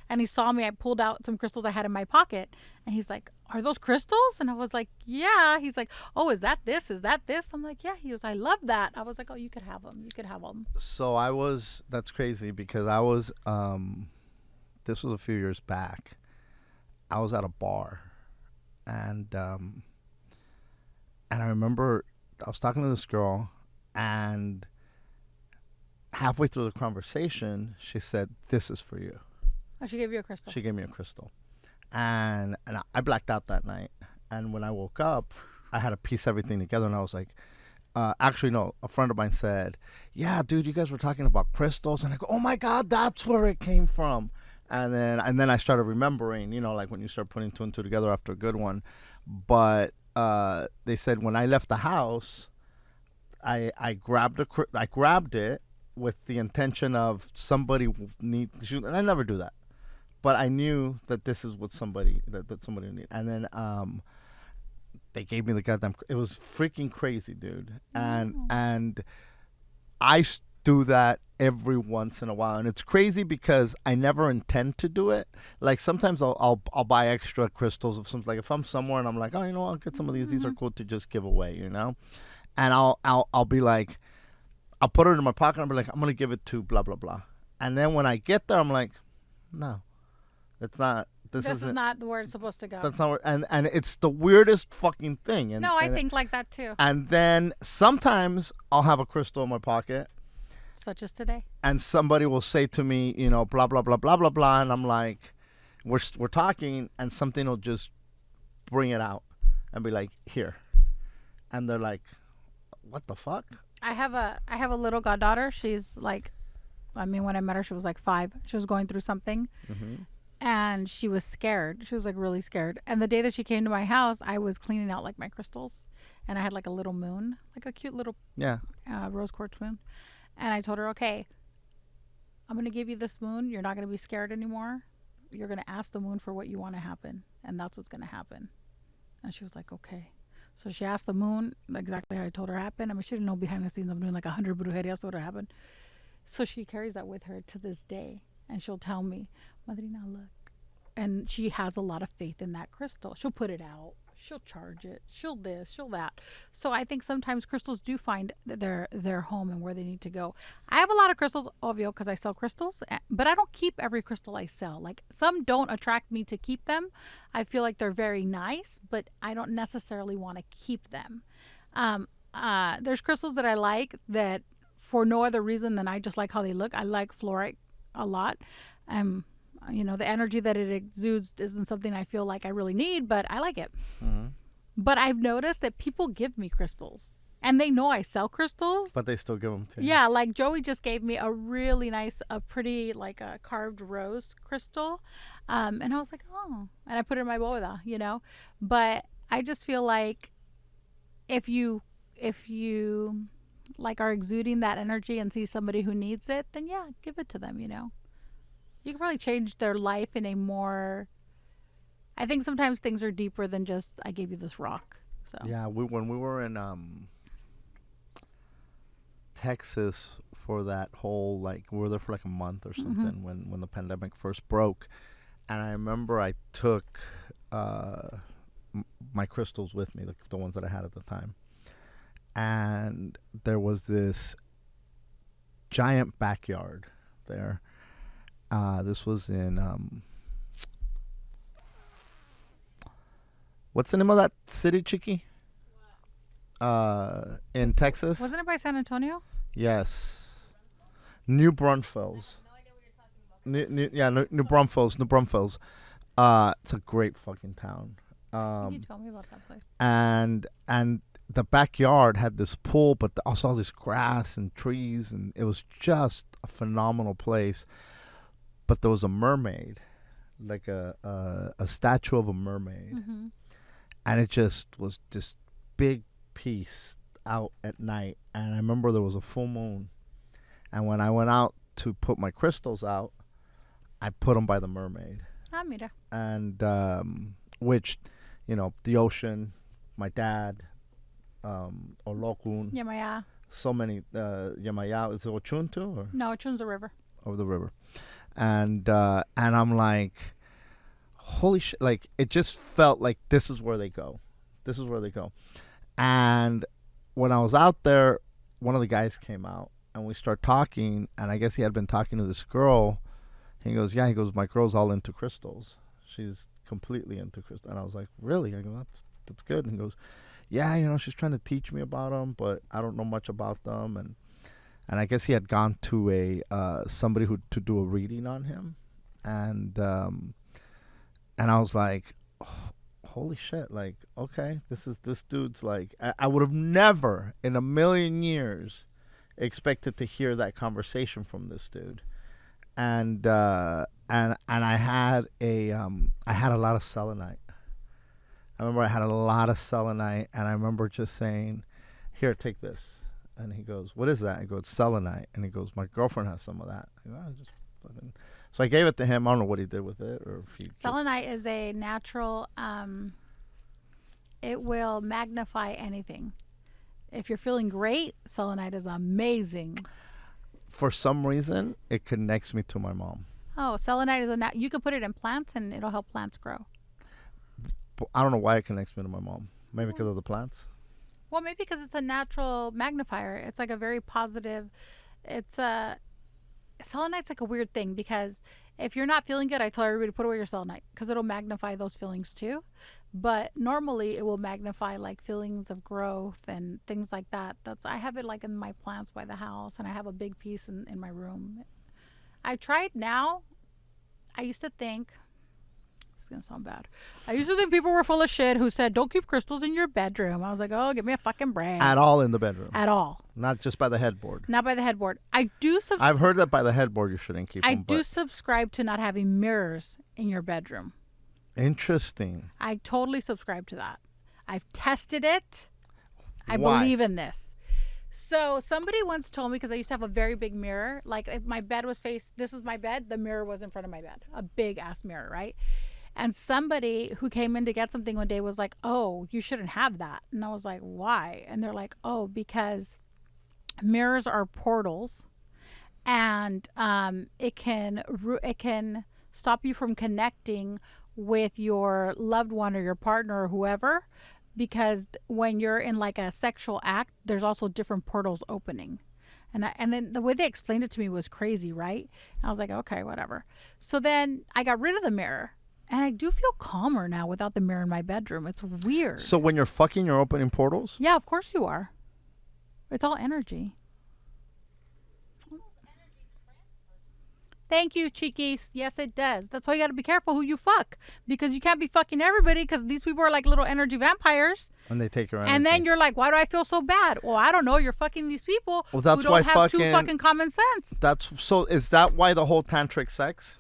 And he saw me. I pulled out some crystals I had in my pocket, and he's like, "Are those crystals?" And I was like, "Yeah." He's like, "Oh, is that this? Is that this?" I'm like, "Yeah." He goes, "I love that." I was like, "Oh, you could have them. You could have them."
So that's crazy because I was, this was a few years back. I was at a bar, and I remember I was talking to this girl, and halfway through the conversation, she said, "This is for you."
Oh, she gave you a crystal.
She gave me a crystal. And I blacked out that night. And when I woke up, I had to piece everything together, and I was like, actually, no, a friend of mine said, "Yeah, dude, you guys were talking about crystals." And I go, "Oh, my God, that's where it came from." And then I started remembering, like when you start putting two and two together after a good one. But they said when I left the house, I grabbed it with the intention of somebody need to shoot, and I never do that. But I knew that this is what somebody need. And then they gave me the goddamn. It was freaking crazy, dude. And I do that every once in a while, and it's crazy because I never intend to do it. Like sometimes I'll buy extra crystals of something. Like if I'm somewhere and I'm like, oh, I'll get some of these. These are cool to just give away, And I'll be like, I'll put it in my pocket. And I'll be like, I'm gonna give it to blah blah blah. And then when I get there, I'm like, no, it's not. This is
not where it's supposed to go.
That's not where, and it's the weirdest fucking thing.
I think like that too.
And then sometimes I'll have a crystal in my pocket.
Such as today.
and somebody will say to me, blah blah blah blah blah blah, and I'm like, we're talking, and something will just bring it out and be like, here, and they're like, what the fuck?
I have a little goddaughter. She's like, I mean, when I met her, she was like 5. She was going through something, and she was scared. She was like really scared. And the day that she came to my house, I was cleaning out like my crystals, and I had like a little moon, like a cute little rose quartz moon. And I told her, okay, I'm gonna give you this moon. You're not gonna be scared anymore. You're gonna ask the moon for what you want to happen, and that's what's gonna happen. And she was like, okay. So she asked the moon exactly how I told her happened. I mean, she didn't know behind the scenes I'm doing like 100 brujerias so what happened. So she carries that with her to this day. And she'll tell me, Madrina, look. And she has a lot of faith in that crystal. She'll put it out. She'll charge it. She'll this, she'll that. So I think sometimes crystals do find their home and where they need to go. I have a lot of crystals, obvio, because I sell crystals, but I don't keep every crystal I sell. Like, some don't attract me to keep them. I feel like they're very nice, but I don't necessarily want to keep them. There's crystals that I like that for no other reason than I just like how they look. I like fluorite a lot. The energy that it exudes isn't something I feel like I really need, but I like it. But I've noticed that people give me crystals, and they know I sell crystals,
But they still give them to you.
yeah, like Joey just gave me a really nice, a pretty, like a carved rose crystal. And I was like, oh, and I put it in my boda, but I just feel like if you like are exuding that energy and see somebody who needs it, then yeah, give it to them, You can probably change their life in a more, I think sometimes things are deeper than just, I gave you this rock. So
Yeah, when we were in Texas for that whole, like, we were there for like a month or something when the pandemic first broke, and I remember I took my crystals with me, the ones that I had at the time, and there was this giant backyard there. This was in what's the name of that city, Chicky? In Texas.
Wasn't it by San Antonio?
Yes, New Braunfels. New Braunfels. It's a great fucking town.
You told me about that place.
And the backyard had this pool, but also all this grass and trees, and it was just a phenomenal place. But there was a mermaid, like a statue of a mermaid, and it just was this big piece out at night. And I remember there was a full moon, and when I went out to put my crystals out, I put them by the mermaid.
Ah, mira.
And which, the ocean, my dad, Olokun,
Yamaya.
so many, Yamaya, is it Ochun too? Or?
No, Chun's a river.
Over the river. And I'm like, holy shit, like, it just felt like this is where they go. This is where they go. And when I was out there, one of the guys came out, and we start talking, and I guess he had been talking to this girl. He goes, my girl's all into crystals. She's completely into crystals. And I was like, really? I go, that's good. And he goes, yeah, she's trying to teach me about them, but I don't know much about them. And I guess he had gone to a somebody to do a reading on him, and I was like, oh, holy shit! Like, okay, this dude's like, I would have never in a million years expected to hear that conversation from this dude, and I had a lot of selenite. I remember I had a lot of selenite, and I remember just saying, here, take this. And he goes, what is that? I go, it's selenite. And he goes, my girlfriend has some of that. I go, so I gave it to him. I don't know what he did with it, or if he
Selenite is a natural, it will magnify anything. If you're feeling great, selenite is amazing.
For some reason, it connects me to my mom.
Oh, selenite is you can put it in plants and it'll help plants grow.
But I don't know why it connects me to my mom. Maybe because of the plants.
Well, maybe because it's a natural magnifier. It's like a very positive. Selenite's like a weird thing because If you're not feeling good, I tell everybody to put away your selenite because it'll magnify those feelings too. But normally it will magnify like feelings of growth and things like that. I have it like in my plants by the house, and I have a big piece in my room. I tried now. I used to think, it's going to sound bad. I used to think people were full of shit who said, don't keep crystals in your bedroom. I was like, oh, give me a fucking break.
At all in the bedroom.
At all.
Not just by the headboard.
Not by the headboard. I've
heard that by the headboard you shouldn't keep them.
I do subscribe to not having mirrors in your bedroom.
Interesting.
I totally subscribe to that. I've tested it. I
Why?
believe in this. So somebody once told me, because I used to have a very big mirror, like if my bed was this is my bed, the mirror was in front of my bed. A big ass mirror, right? And somebody who came in to get something one day was like, oh, you shouldn't have that. And I was like, why? And they're like, oh, because mirrors are portals, and it can stop you from connecting with your loved one or your partner or whoever, because when you're in like a sexual act, there's also different portals opening. And then the way they explained it to me was crazy, right? And I was like, okay, whatever. So then I got rid of the mirror. And I do feel calmer now without the mirror in my bedroom. It's weird.
So when you're fucking, you're opening portals?
Yeah, of course you are. It's all energy. Thank you, Cheekies. Yes, it does. That's why you got to be careful who you fuck. Because you can't be fucking everybody, because these people are like little energy vampires.
And they take your energy.
And then you're like, why do I feel so bad? Well, I don't know. You're fucking these people
who don't
have two fucking common sense.
Is that why the whole tantric sex?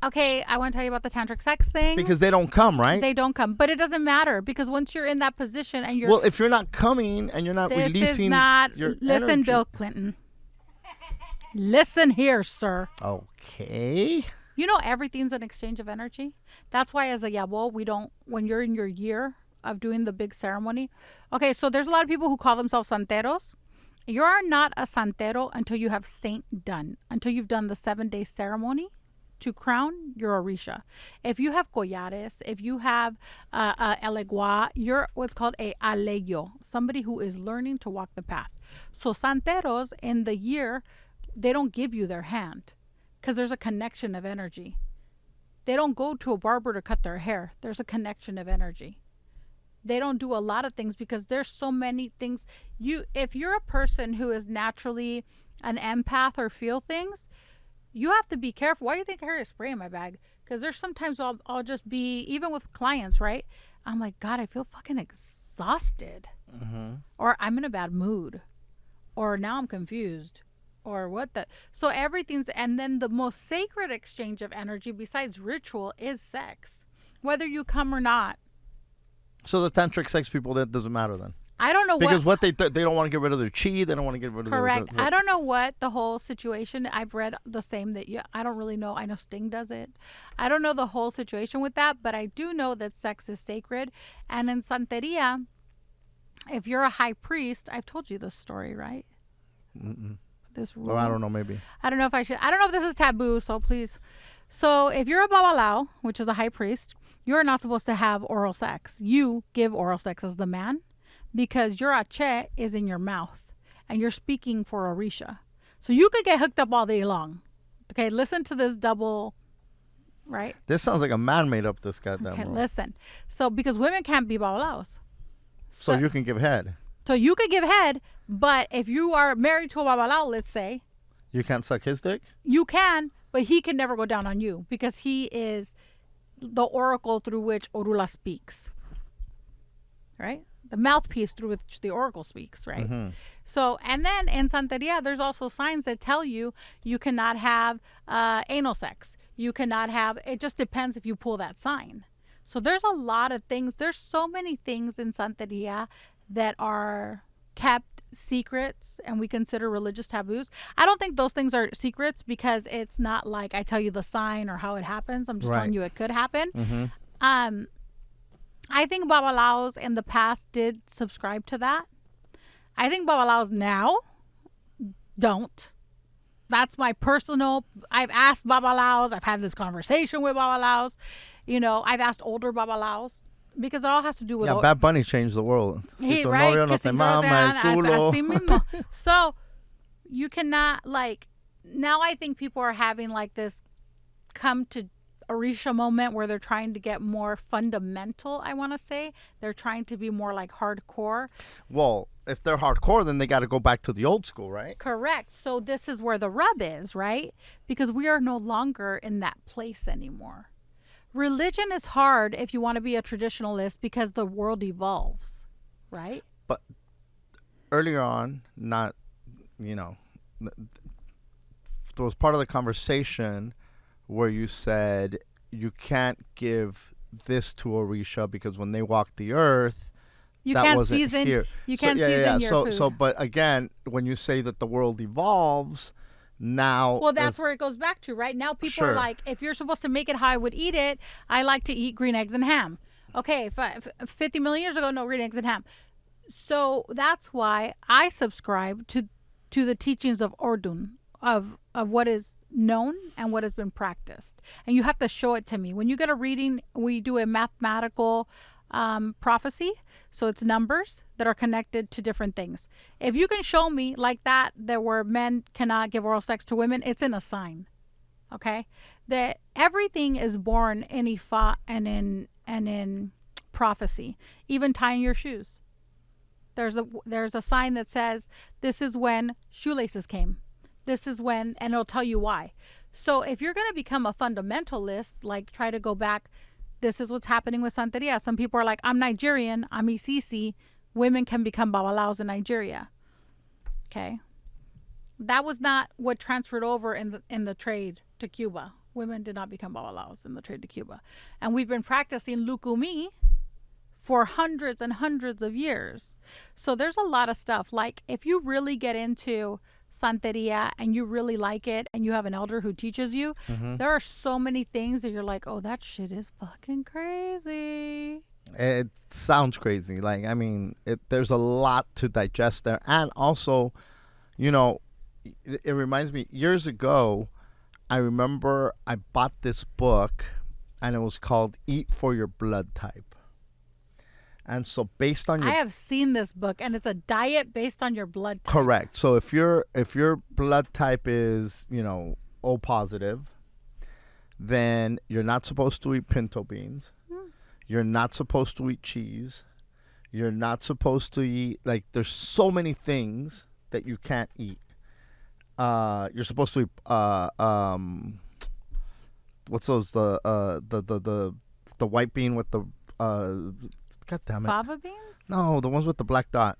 Okay, I want to tell you about the tantric sex thing.
Because they don't come, right?
They don't come. But it doesn't matter, because once you're in that position and you're...
Well, if you're not coming and you're not releasing your
Listen,
energy.
Bill Clinton. Listen here, sir.
Okay.
You know everything's an exchange of energy. That's why as a yabo, we don't... When you're in your year of doing the big ceremony... Okay, so there's a lot of people who call themselves santeros. You are not a santero until you have saint done. Until you've done the 7-day ceremony. To crown, you're a Risha. If you have collares, if you have elegua, you're what's called a aleyo, somebody who is learning to walk the path. So santeros in the year, they don't give you their hand because there's a connection of energy. They don't go to a barber to cut their hair. There's a connection of energy. They don't do a lot of things because there's so many things. If you're a person who is naturally an empath or feel things, you have to be careful. Why do you think I carry a spray in my bag? Because there's sometimes I'll just be, even with clients, right? I'm like, God, I feel fucking exhausted. Mm-hmm. Or I'm in a bad mood. Or now I'm confused. Or what the... So everything's... And then the most sacred exchange of energy besides ritual is sex. Whether you come or not.
So the tantric sex people, that doesn't matter then?
I don't know
because what they don't want to get rid of their chi. They don't want to get rid of
correct.
Their
I don't know what the whole situation. I've read the same that I don't really know. I know Sting does it. I don't know the whole situation with that, but I do know that sex is sacred. And in Santeria, if you're a high priest, I've told you this story, right?
Mm-mm.
This rule.
Oh, I don't know. Maybe.
I don't know if I should. I don't know if this is taboo. So please. So if you're a babalao, which is a high priest, you're not supposed to have oral sex. You give oral sex as the man. Because your ache is in your mouth and you're speaking for Orisha. So you could get hooked up all day long. Okay, listen to this double, right?
This sounds like a man made up this goddamn
Okay,
rule.
listen. So because women can't be babalaos.
So you can give head.
So you could give head, but if you are married to a babalao, let's say.
You can't suck his dick?
You can, but he can never go down on you because he is the oracle through which Orula speaks. Right? The mouthpiece through which the oracle speaks, right? Mm-hmm. So, and then in Santeria, there's also signs that tell you cannot have anal sex. You cannot have, it just depends if you pull that sign. So there's a lot of things. There's so many things in Santeria that are kept secrets and we consider religious taboos. I don't think those things are secrets because it's not like I tell you the sign or how it happens. I'm just telling you it could happen. Mm-hmm. I think babalaos in the past did subscribe to that. I think babalaos now don't. That's my personal... I've asked babalaos. I've had this conversation with babalaos. I've asked older babalaos. Because it all has to do with...
Yeah, Bad Bunny changed the world.
Right? So, you cannot, now I think people are having, this come to Orisha moment where they're trying to get more fundamental, I want to say. They're trying to be more like hardcore.
Well, if they're hardcore, then they got to go back to the old school, right?
Correct. So this is where the rub is, right? Because we are no longer in that place anymore. Religion is hard if you want to be a traditionalist because the world evolves, right?
But earlier on, not, you know, there was part of the conversation where you said you can't give this to Orisha because when they walked the earth,
You
that
can't
wasn't
season.
here.
You can't season your food.
So, but again, when you say that the world evolves, now.
Well, that's where it goes back to, right? Now people are
Sure.
like, if you're supposed to make it how I would eat it, I like to eat green eggs and ham. Okay, 50 million years ago, no green eggs and ham. So that's why I subscribe to the teachings of Ordun, of what is known and what has been practiced. And you have to show it to me. When you get a reading, we do a mathematical prophecy. So it's numbers that are connected to different things. If you can show me like that where men cannot give oral sex to women, it's in a sign. Okay? That everything is born in Ifa and in prophecy. Even tying your shoes. There's a sign that says this is when shoelaces came. This is when, and it'll tell you why. So if you're going to become a fundamentalist, like try to go back, this is what's happening with Santeria. Some people are like, I'm Nigerian, I'm Isisi. Women can become babalaos in Nigeria. Okay. That was not what transferred over in the trade to Cuba. Women did not become babalaos in the trade to Cuba. And we've been practicing lukumi for hundreds and hundreds of years. So there's a lot of stuff. Like if you really get into Santeria and you really like it and you have an elder who teaches you, there are so many things that you're like, oh, that shit is fucking crazy.
It sounds crazy. Like, I mean, there's a lot to digest there. And also, you know, it reminds me, years ago, I remember I bought this book and it was called Eat for Your Blood Type. And so based on your...
I have seen this book, and it's a diet based on your blood type.
Correct. So if your blood type is, you know, O positive, then you're not supposed to eat pinto beans. You're not supposed to eat cheese. You're not supposed to eat, like, there's so many things that you can't eat. You're supposed to eat what's those, the white bean with the God damn it.
Fava beans?
No, the ones with the black dot.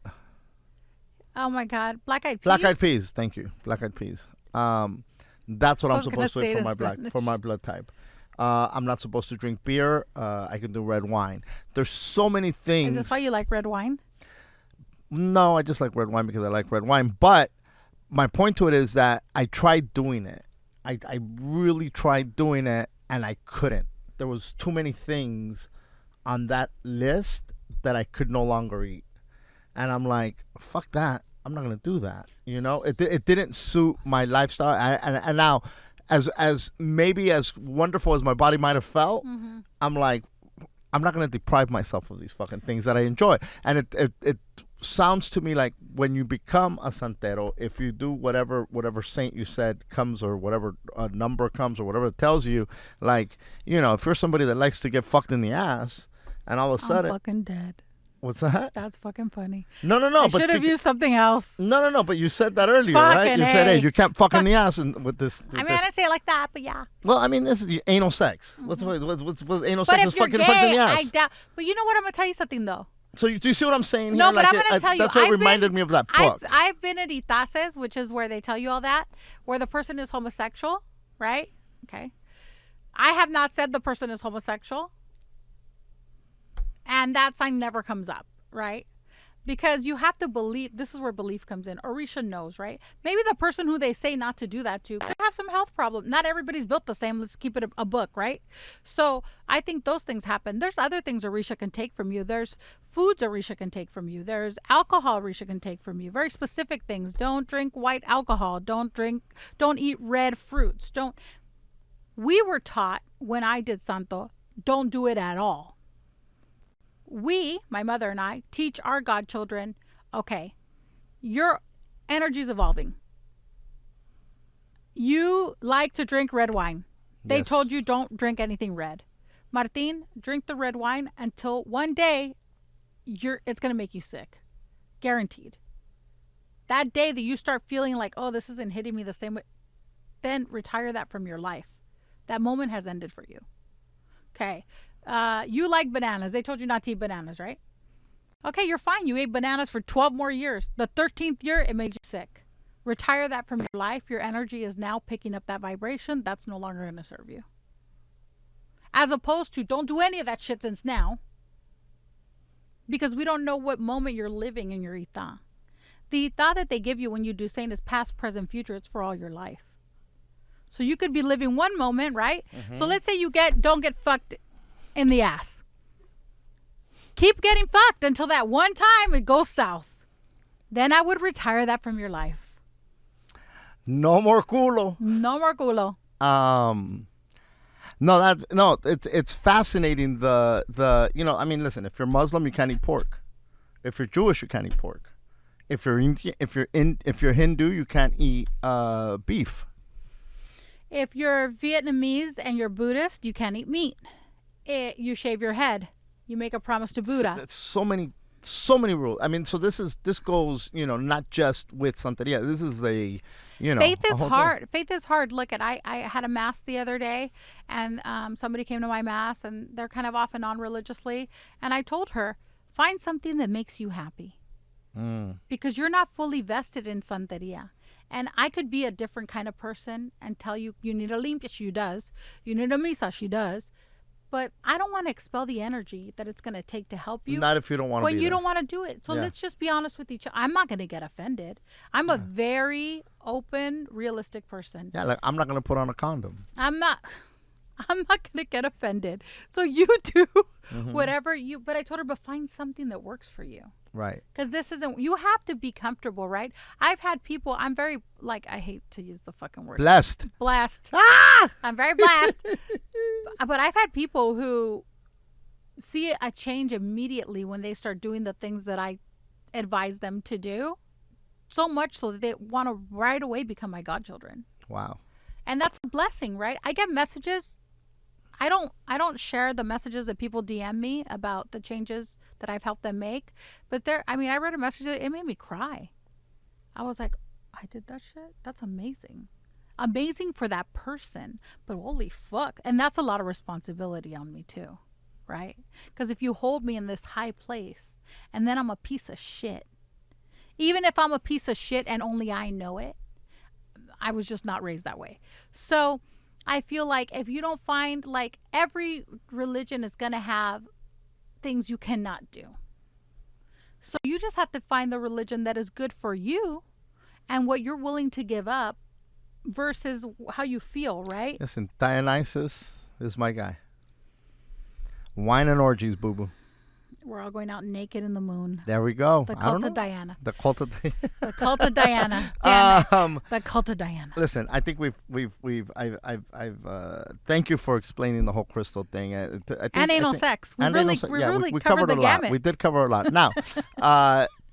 Oh my God. Black-eyed peas?
Black-eyed peas. Thank you. Black-eyed peas. That's what I'm supposed to eat for my blood type. I'm not supposed to drink beer. I can do red wine. There's so many things.
Is this why you like red wine?
No, I just like red wine because I like red wine. But my point to it is that I tried doing it. I really tried doing it, and I couldn't. There was too many things on that list that I could no longer eat. And I'm like, fuck that. I'm not going to do that. You know, it didn't suit my lifestyle. And now, as maybe as wonderful as my body might have felt, I'm like, I'm not going to deprive myself of these fucking things that I enjoy. And it sounds to me like when you become a santero, if you do whatever saint you said comes, or whatever number comes, or whatever it tells you, like, you know, if you're somebody that likes to get fucked in the ass, and all of a sudden...
I'm fucking dead.
What's that?
That's fucking funny.
No.
I should have used something else.
No. But you said that earlier, right? You said, hey, you can't fuck in the ass with this.
I mean, I didn't say it like that, but yeah.
Well, I mean, this is anal sex. What's anal
But
sex?
if
Is
you're
fucking
gay,
in the ass.
I doubt. But you know what? I'm going to tell you something, though.
So do you see what I'm saying
No,
here?
but I'm going to tell you.
That's what reminded me of that book.
I've been at Itases, which is where they tell you all that, where the person is homosexual, right? Okay. I have not said the person is homosexual. And that sign never comes up, right? Because you have to believe, this is where belief comes in. Orisha knows, right? Maybe the person who they say not to do that to could have some health problem. Not everybody's built the same. Let's keep it a book, right? So I think those things happen. There's other things Orisha can take from you. There's foods Orisha can take from you. There's alcohol Orisha can take from you. Very specific things. Don't drink white alcohol. Don't eat red fruits. We were taught when I did Santo, don't do it at all. We, my mother and I, teach our godchildren, okay, your energy is evolving. You like to drink red wine. They
Yes.
told you don't drink anything red. Martin, drink the red wine until one day it's going to make you sick. Guaranteed. That day that you start feeling like, oh, this isn't hitting me the same way, then retire that from your life. That moment has ended for you. Okay. You like bananas. They told you not to eat bananas, right? Okay, you're fine. You ate bananas for 12 more years. The 13th year, it made you sick. Retire that from your life. Your energy is now picking up that vibration. That's no longer going to serve you. As opposed to, don't do any of that shit since now. Because we don't know what moment you're living in your ita. The ita that they give you when you do saying is past, present, future. It's for all your life. So you could be living one moment, right? Mm-hmm. So let's say you don't get fucked in the ass. Keep getting fucked until that one time it goes south. Then I would retire that from your life.
No more culo.
No more culo.
It's fascinating. I mean, listen. If you're Muslim, you can't eat pork. If you're Jewish, you can't eat pork. If you're Hindu, you can't eat beef.
If you're Vietnamese and you're Buddhist, you can't eat meat. You shave your head. You make a promise to Buddha.
That's so many rules. I mean, so this goes, not just with Santeria. This is
faith is hard. Thing. Faith is hard. Look I had a mass the other day, and somebody came to my mass, and they're kind of off and on religiously, and I told her, find something that makes you happy, because you're not fully vested in Santeria. And I could be a different kind of person and tell you, you need a limpia, she does. You need a misa, she does. But I don't want to expel the energy that it's going to take to help you.
Not if you don't want to
But you don't want to do it. So let's just be honest with each other. I'm not going to get offended. I'm a very open, realistic person.
Yeah, like I'm not going to put on a condom.
I'm not going to get offended. So you do whatever you, but I told her, but find something that works for you.
Right.
Because you have to be comfortable, right? I've had people, I'm very, I hate to use the fucking word.
Blessed.
Ah! I'm very blessed. But I've had people who see a change immediately when they start doing the things that I advise them to do. So much so that they want to right away become my godchildren.
Wow. And
that's a blessing, right? I get messages. I don't share the messages that people DM me about the changes that I've helped them make. But I read a message that it made me cry. I was like, I did that shit? That's amazing. Amazing for that person. But holy fuck. And that's a lot of responsibility on me too, right? Because if you hold me in this high place and then I'm a piece of shit, even if I'm a piece of shit and only I know it, I was just not raised that way. So I feel like if you don't find, every religion is going to have things you cannot do. So you just have to find the religion that is good for you and what you're willing to give up versus how you feel, right?
Listen, Dionysus is my guy. Wine and orgies, boo-boo.
We're all going out naked in the moon.
There we go.
The cult of Diana.
The cult of
the cult of Diana. Damn it. The cult of Diana.
Listen, I think thank you for explaining the whole crystal thing.
And anal sex. We really covered the gamut.
We did cover a lot. Now,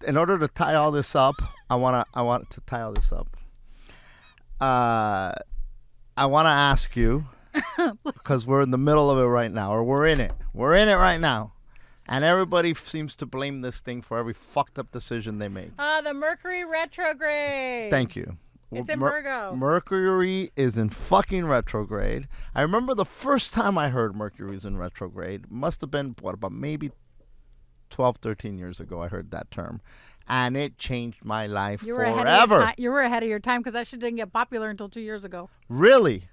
in order to tie all this up, I want to tie all this up. I want to ask you, because we're in the middle of it right now, or we're in it. We're in it right now. And everybody seems to blame this thing for every fucked up decision they make.
The Mercury retrograde.
Thank you.
It's in Virgo.
Mercury is in fucking retrograde. I remember the first time I heard Mercury's in retrograde. Must have been, about maybe 12, 13 years ago I heard that term. And it changed my life forever.
You were ahead of your time because that shit didn't get popular until 2 years ago.
Really?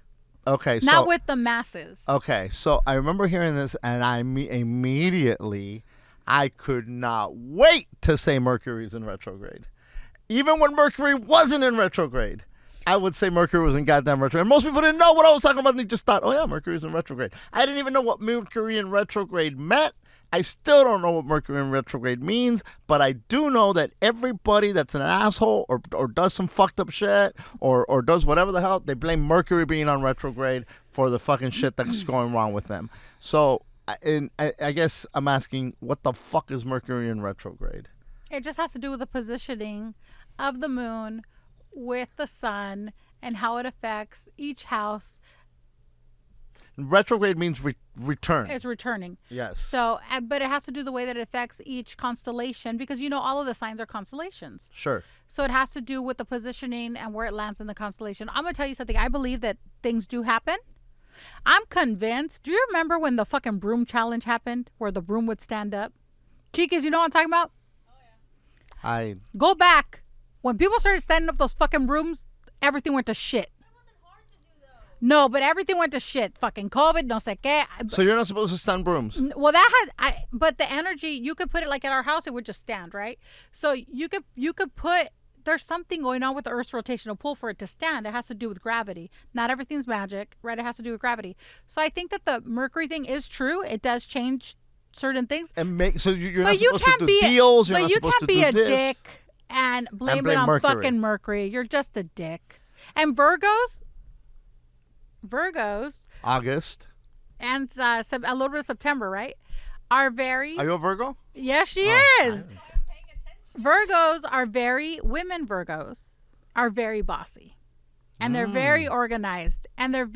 Okay,
not with the masses.
Okay, so I remember hearing this, and immediately I could not wait to say Mercury's in retrograde. Even when Mercury wasn't in retrograde, I would say Mercury was in goddamn retrograde. And most people didn't know what I was talking about. They just thought, oh yeah, Mercury's in retrograde. I didn't even know what Mercury in retrograde meant. I still don't know what Mercury in retrograde means, but I do know that everybody that's an asshole or does some fucked up shit or does whatever the hell, they blame Mercury being on retrograde for the fucking shit that's going wrong with them. So I guess I'm asking, what the fuck is Mercury in retrograde?
It just has to do with the positioning of the moon with the sun and how it affects each house
Retrograde means return.
It's returning.
Yes.
So, but it has to do the way that it affects each constellation because all of the signs are constellations.
Sure.
So it has to do with the positioning and where it lands in the constellation. I'm gonna tell you something. I believe that things do happen. I'm convinced. Do you remember when the fucking broom challenge happened, where the broom would stand up? Chicas, you know what I'm talking about?
I
Go back. When people started standing up those fucking brooms, everything went to shit. No, but everything went to shit. Fucking COVID, no sé qué.
So you're not supposed to stand brooms.
Well, but the energy, you could put it like at our house, it would just stand, right? So you could put, there's something going on with the Earth's rotational pull for it to stand. It has to do with gravity. Not everything's magic, right? It has to do with gravity. So I think that the Mercury thing is true. It does change certain things.
And so you're
But
not
you
supposed
can't
to do
be
deals. You're
but
not
you
supposed
can't
to
be
do
a
this.
dick and blame it on
Mercury.
fucking Mercury. You're just a dick. And Virgos
August.
and a little bit of September, right? Are very.
Are you a Virgo?
Yes, she is. Virgos are women Virgos are very bossy. And they're very organized. And they're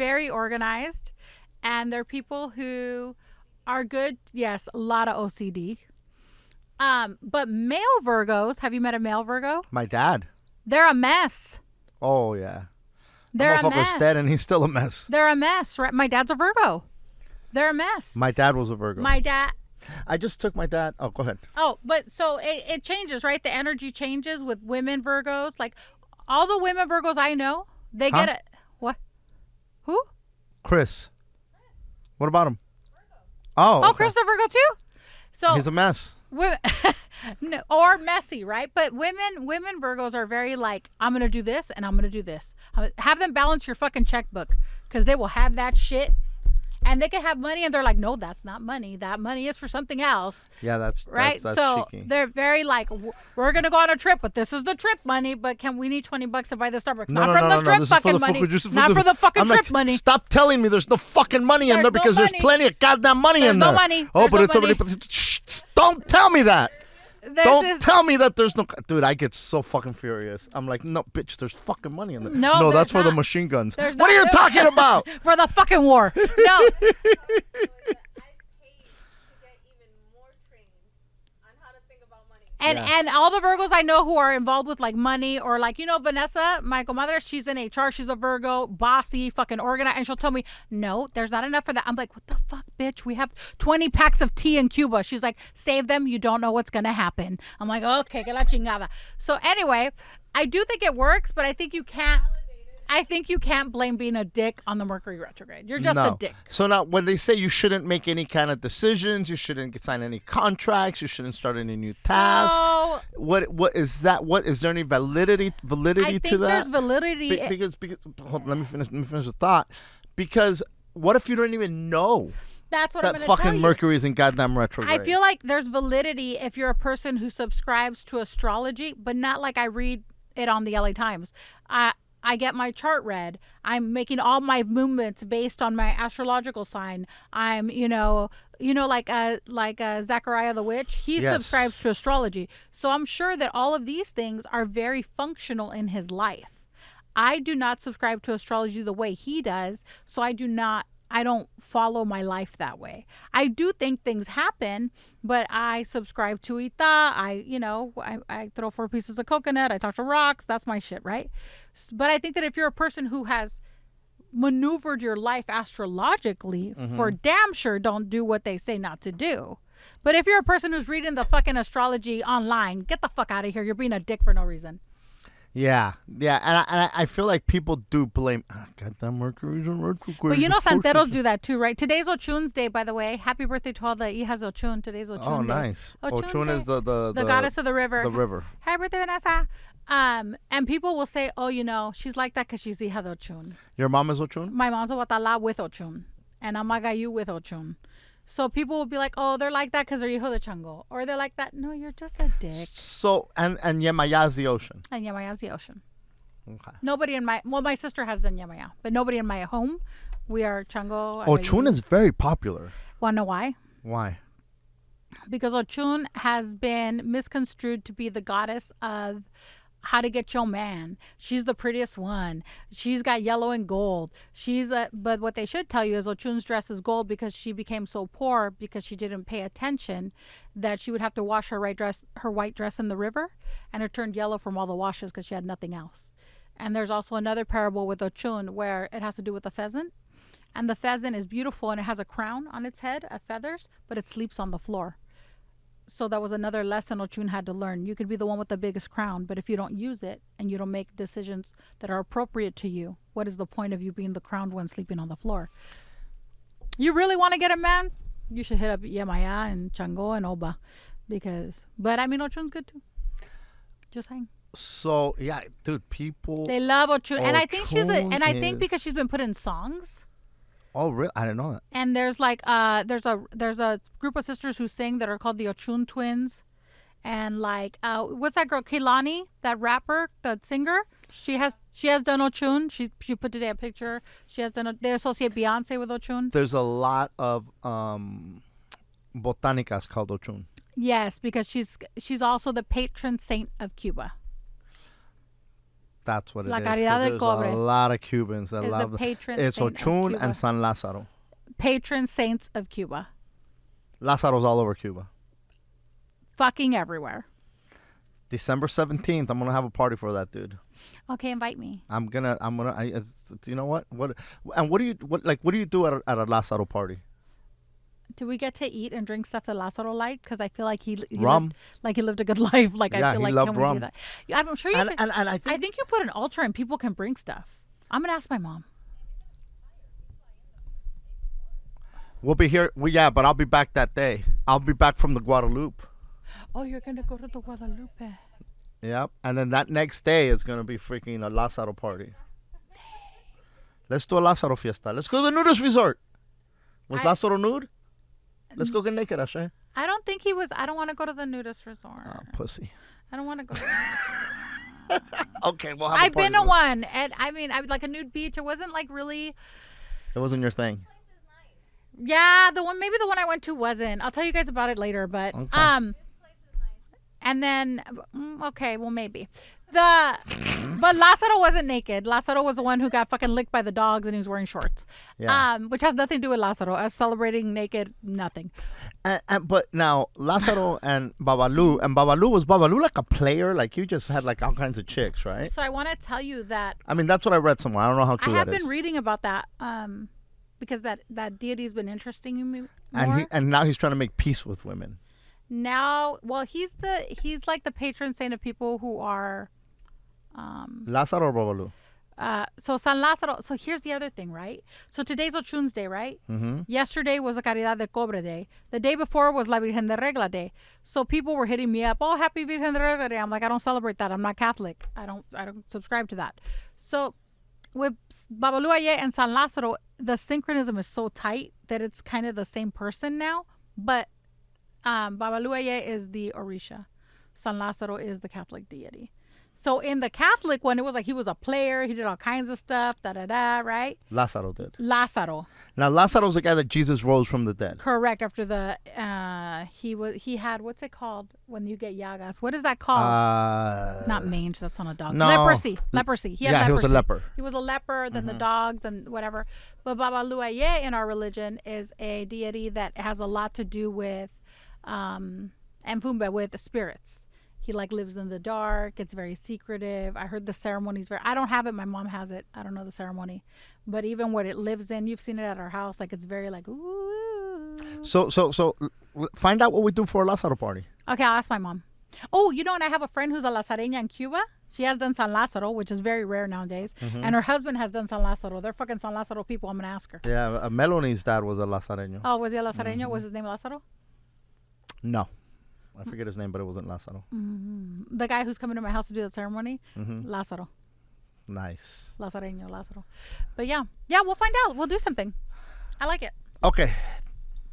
people who are good. Yes, a lot of OCD. But male Virgos, have you met a male Virgo?
My dad.
They're a mess.
Oh, yeah.
They're a
motherfucker's
mess.
dead and he's still a mess.
They're a mess, right? My dad's a Virgo. They're a mess.
My dad was a Virgo.
My dad.
I just took my dad. Oh, go ahead.
Oh, but so it changes, right? The energy changes with women Virgos. Like all the women Virgos I know, they get it. What? Who?
Chris. What about him? Oh,
Oh, Chris the Virgo too? So
he's a mess.
Women, no, or messy, right? But women Virgos are very like, I'm gonna do this and I'm gonna do this. Have them balance your fucking checkbook because they will have that shit, and they can have money and they're like, no, that's not money. That money is for something else.
Yeah, that's
right.
That's
so
cheeky.
they're very like, we're gonna go on a trip, but this is the trip money. But we need $20 to buy the Starbucks? Not from the trip fucking money. Not for the fucking trip money.
Stop telling me there's no fucking money in there because there's plenty of goddamn money in there.
There's no money.
Oh, but it's somebody. Don't tell me that. Don't tell me that there's no. Dude, I get so fucking furious. I'm like, no, bitch, there's fucking money in there.
No,
that's for the machine guns. What are you talking about?
For the fucking war. No. And all the Virgos I know who are involved with like money or like, Vanessa, my comadre, she's in HR. She's a Virgo, bossy, fucking organized. And she'll tell me, no, there's not enough for that. I'm like, what the fuck, bitch? We have 20 packs of tea in Cuba. She's like, save them. You don't know what's going to happen. I'm like, okay, que la chingada. So anyway, I do think it works, but I think you can't blame being a dick on the Mercury retrograde. You're just a dick.
So now when they say you shouldn't make any kind of decisions, you shouldn't sign any contracts, you shouldn't start any new tasks. What is that? What is there any validity to that?
I think there's validity.
Because hold on, let me finish the thought. Because what if you don't even know?
That's what I'm going to
tell you. That fucking Mercury is in goddamn retrograde.
I feel like there's validity if you're a person who subscribes to astrology, but not like I read it on the LA Times. I get my chart read. I'm making all my movements based on my astrological sign. I'm, like Zachariah the witch. He subscribes to astrology. So I'm sure that all of these things are very functional in his life. I do not subscribe to astrology the way he does. So I don't follow my life that way. I do think things happen, but I subscribe to Ita. I throw 4 pieces of coconut. I talk to rocks. That's my shit, right? But I think that if you're a person who has maneuvered your life astrologically, for damn sure don't do what they say not to do. But if you're a person who's reading the fucking astrology online, get the fuck out of here. You're being a dick for no reason.
Yeah, and I feel like people do blame. Goddamn Mercury's in retrograde.
But Santeros do that too, right? Today's Ochun's day, by the way. Happy birthday to all the Hijas Ochun. Today's Ochun day.
Oh, nice. Ochun is the
goddess of the river.
The river.
Happy birthday, Vanessa. And people will say, oh, she's like that because she's Hija de Ochun.
Your mom is Ochun?
My mom's a Watala with Ochun, and I'm Magayu with Ochun. So people will be like, oh, they're like that because they're hijo de chango. Or they're like that. No, you're just a dick.
So, and Yemaya is the ocean.
And Yemaya is the ocean.
Okay.
Nobody in my sister has done Yemaya. But nobody in my home. We are chango.
Ochun is very popular.
Want to know why?
Why?
Because Ochun has been misconstrued to be the goddess of how to get your man. She's the prettiest one. She's got yellow and gold. But what they should tell you is Ochun's dress is gold because she became so poor because she didn't pay attention that she would have to wash her white dress in the river, and it turned yellow from all the washes because she had nothing else. And there's also another parable with Ochun where it has to do with the pheasant, and the pheasant is beautiful and it has a crown on its head of feathers, but it sleeps on the floor. So that was another lesson Ochun had to learn. You could be the one with the biggest crown, but if you don't use it and you don't make decisions that are appropriate to you, what is the point of you being the crowned one sleeping on the floor? You really want to get a man? You should hit up Yemaya and Chango and Oba, but I mean Ochun's good too. Just saying.
So yeah, dude, people
they love Ochun, and I think I think
is...
because she's been put in songs.
Oh, really? I didn't know that.
And there's like there's a group of sisters who sing that are called the Ochun twins, and like what's that girl Kehlani, that rapper, the singer? She has done Ochun. She put today a picture. She has done. They associate Beyonce with Ochun.
There's a lot of botanicas called Ochun.
Yes, because she's also the patron saint of Cuba.
That's what it
La
is.
Caridad del
There's
Cobre
a lot of Cubans that love
the patron
it's
saint
Ochun and San Lázaro.
Patron saints of Cuba.
Lázaro's all over Cuba.
Fucking everywhere.
December 17th, I'm gonna have a party for that, dude.
Okay, invite me.
You know what? What do you do at a Lázaro party?
Do we get to eat and drink stuff that Lázaro liked? Because I feel like he
rum.
He lived a good life. Like
yeah,
I feel
he
like
loved
can
rum.
we do that? Yeah, I'm sure you can.
And I
think you put an altar and people can bring stuff. I'm gonna ask my mom.
We'll be here. But I'll be back that day. I'll be back from the Guadalupe.
Oh, you're gonna go to the Guadalupe.
Yep. And then that next day is gonna be freaking a Lázaro party. Let's do a Lázaro fiesta. Let's go to the nudist resort. Was Lázaro nude? Let's go get naked, Ashe.
I don't think he was. I don't want to go to the nudist resort.
Oh, pussy.
I don't want to go to the nudist resort.
Okay, well,
I've been to one, and I mean, I was like a nude beach. It wasn't like really.
It wasn't your thing.
Yeah, the one I went to wasn't. I'll tell you guys about it later, but
okay.
And then okay, well maybe. But Lázaro wasn't naked. Lázaro was the one who got fucking licked by the dogs and he was wearing shorts.
Yeah.
Which has nothing to do with Lázaro. Us celebrating naked, nothing.
But now Lázaro and Babalu was like a player? Like you just had like all kinds of chicks, right?
So I want to tell you that.
I mean, that's what I read somewhere. I don't know how true that is.
I have been reading about that because that deity's been interesting me more.
And now he's trying to make peace with women.
Now, well, he's like the patron saint of people who are
Lázaro or Babalu?
So San Lázaro. So here's the other thing, right? So today's Ochun's Day, right?
Mm-hmm.
Yesterday was the Caridad del Cobre Day. The day before was La Virgen de Regla Day. So people were hitting me up, oh, happy Virgen de Regla Day. I'm like, I don't celebrate that. I'm not Catholic. I don't subscribe to that. So with Babalu Aye and San Lázaro, the synchronism is so tight that it's kind of the same person now. But Babalu Aye is the Orisha. San Lázaro is the Catholic deity. So in the Catholic one, it was like he was a player. He did all kinds of stuff, right?
Lázaro did.
Lázaro.
Now, Lázaro's the guy that Jesus rose from the dead.
Correct. After the, he had, what's it called when you get llagas? What is that called? Not mange, that's on a dog.
No.
Leprosy. He had leprosy.
He was a leper.
He was a leper, then the dogs and whatever. But Babalu Aye in our religion is a deity that has a lot to do with, Mfumbe, with the spirits. He like lives in the dark. It's very secretive. I heard the ceremony's I don't have it. My mom has it. I don't know the ceremony, but even what it lives in, you've seen it at our house. Like it's very like ooh.
So find out what we do for a Lázaro party.
Okay, I'll ask my mom. Oh, and I have a friend who's a Lazareña in Cuba. She has done San Lázaro, which is very rare nowadays. Mm-hmm. And her husband has done San Lázaro. They're fucking San Lázaro people. I'm gonna ask her.
Yeah, Melonie's dad was a Lazareño.
Oh, was he a Lazareño? Mm-hmm. Was his name Lázaro?
No. I forget his name, but it wasn't Lázaro.
Mm-hmm. The guy who's coming to my house to do the ceremony, Lázaro.
Nice.
Lazareño, Lázaro. But yeah, we'll find out. We'll do something. I like it.
Okay.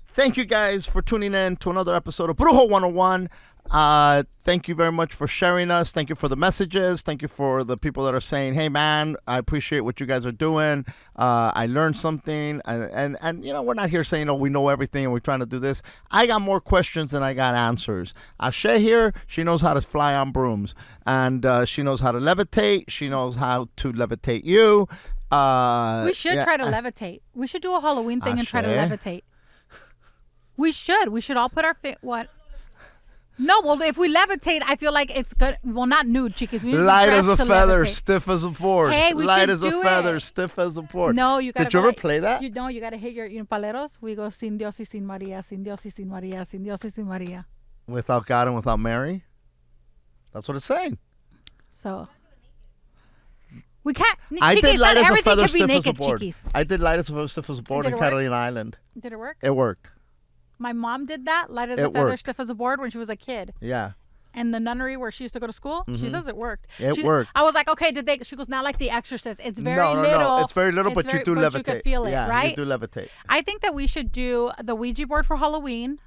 Thank you guys for tuning in to another episode of BRUJO 101. Thank you very much for sharing us. Thank you for the messages. Thank you for the people that are saying, hey, man, I appreciate what you guys are doing. I learned something. And you know, we're not here saying, oh, we know everything and we're trying to do this. I got more questions than I got answers. Ashe here, she knows how to fly on brooms. And she knows how to levitate. She knows how to levitate you.
We should try to levitate. We should do a Halloween thing and try to levitate. We should. We should all put our what? No, well, if we levitate, I feel like it's good. Well, not nude, chicas. We need
light as a feather,
levitate.
stiff as a board.
Hey, we
light
should
as
do
a feather,
it.
stiff as a board.
No, you got to.
Did you ever play that?
You know, you got to hit your paleros. We go sin Dios y sin María, sin Dios y sin María, sin Dios y sin María.
Without God and without Mary? That's what it's saying.
So. We can't.
I did light as a feather, stiff
naked,
as a board.
chiquis.
I did light as a feather, stiff as a board in Catalina Island.
Did it work?
It worked.
My mom did that, light as a feather, stiff as a board, when she was a kid.
Yeah.
And the nunnery where she used to go to school, she says it worked.
It worked.
I was like, okay, did they? She goes, not like The Exorcist. It's very little.
No. It's very little, but you do levitate.
You can feel it,
yeah,
right?
you do levitate.
I think that we should do the Ouija board for Halloween.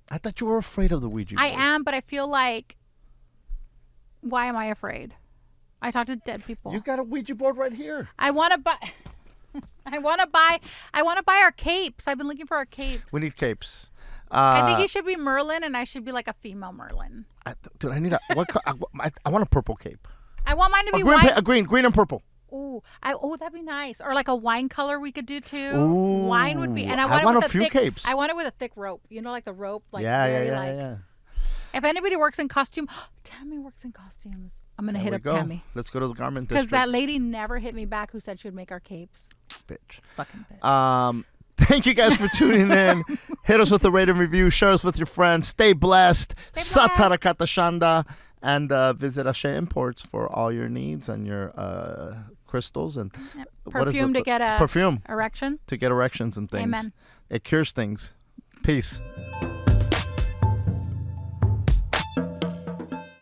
I thought you were afraid of the Ouija board.
I am, but I feel like, why am I afraid? I talk to dead people.
You got a Ouija board right here.
I want to buy. I want to buy our capes. I've been looking for our capes.
We need capes.
I think he should be Merlin, and I should be like a female Merlin.
Dude, I need I want a purple cape.
I want mine to be white.
Green and purple.
Ooh, that'd be nice. Or like a wine color we could do too.
Ooh,
wine would be, and I
want
it with
a few
thick,
capes.
I want it with a thick rope. You know, like the rope, like
yeah.
If anybody works in costume, Tammy works in costumes. I'm gonna hit up Tammy.
Let's go to the garment
district.
district.
Because that lady never hit me back who said she would make our capes.
Bitch.
Fucking bitch.
Thank you guys for tuning in. Hit us with a rate and review. Share us with your friends. Stay blessed. Satara Katashanda. And visit Ashe Imports for all your needs and your crystals and
perfume to get a
perfume
erection.
To get erections and things.
Amen.
It cures things. Peace.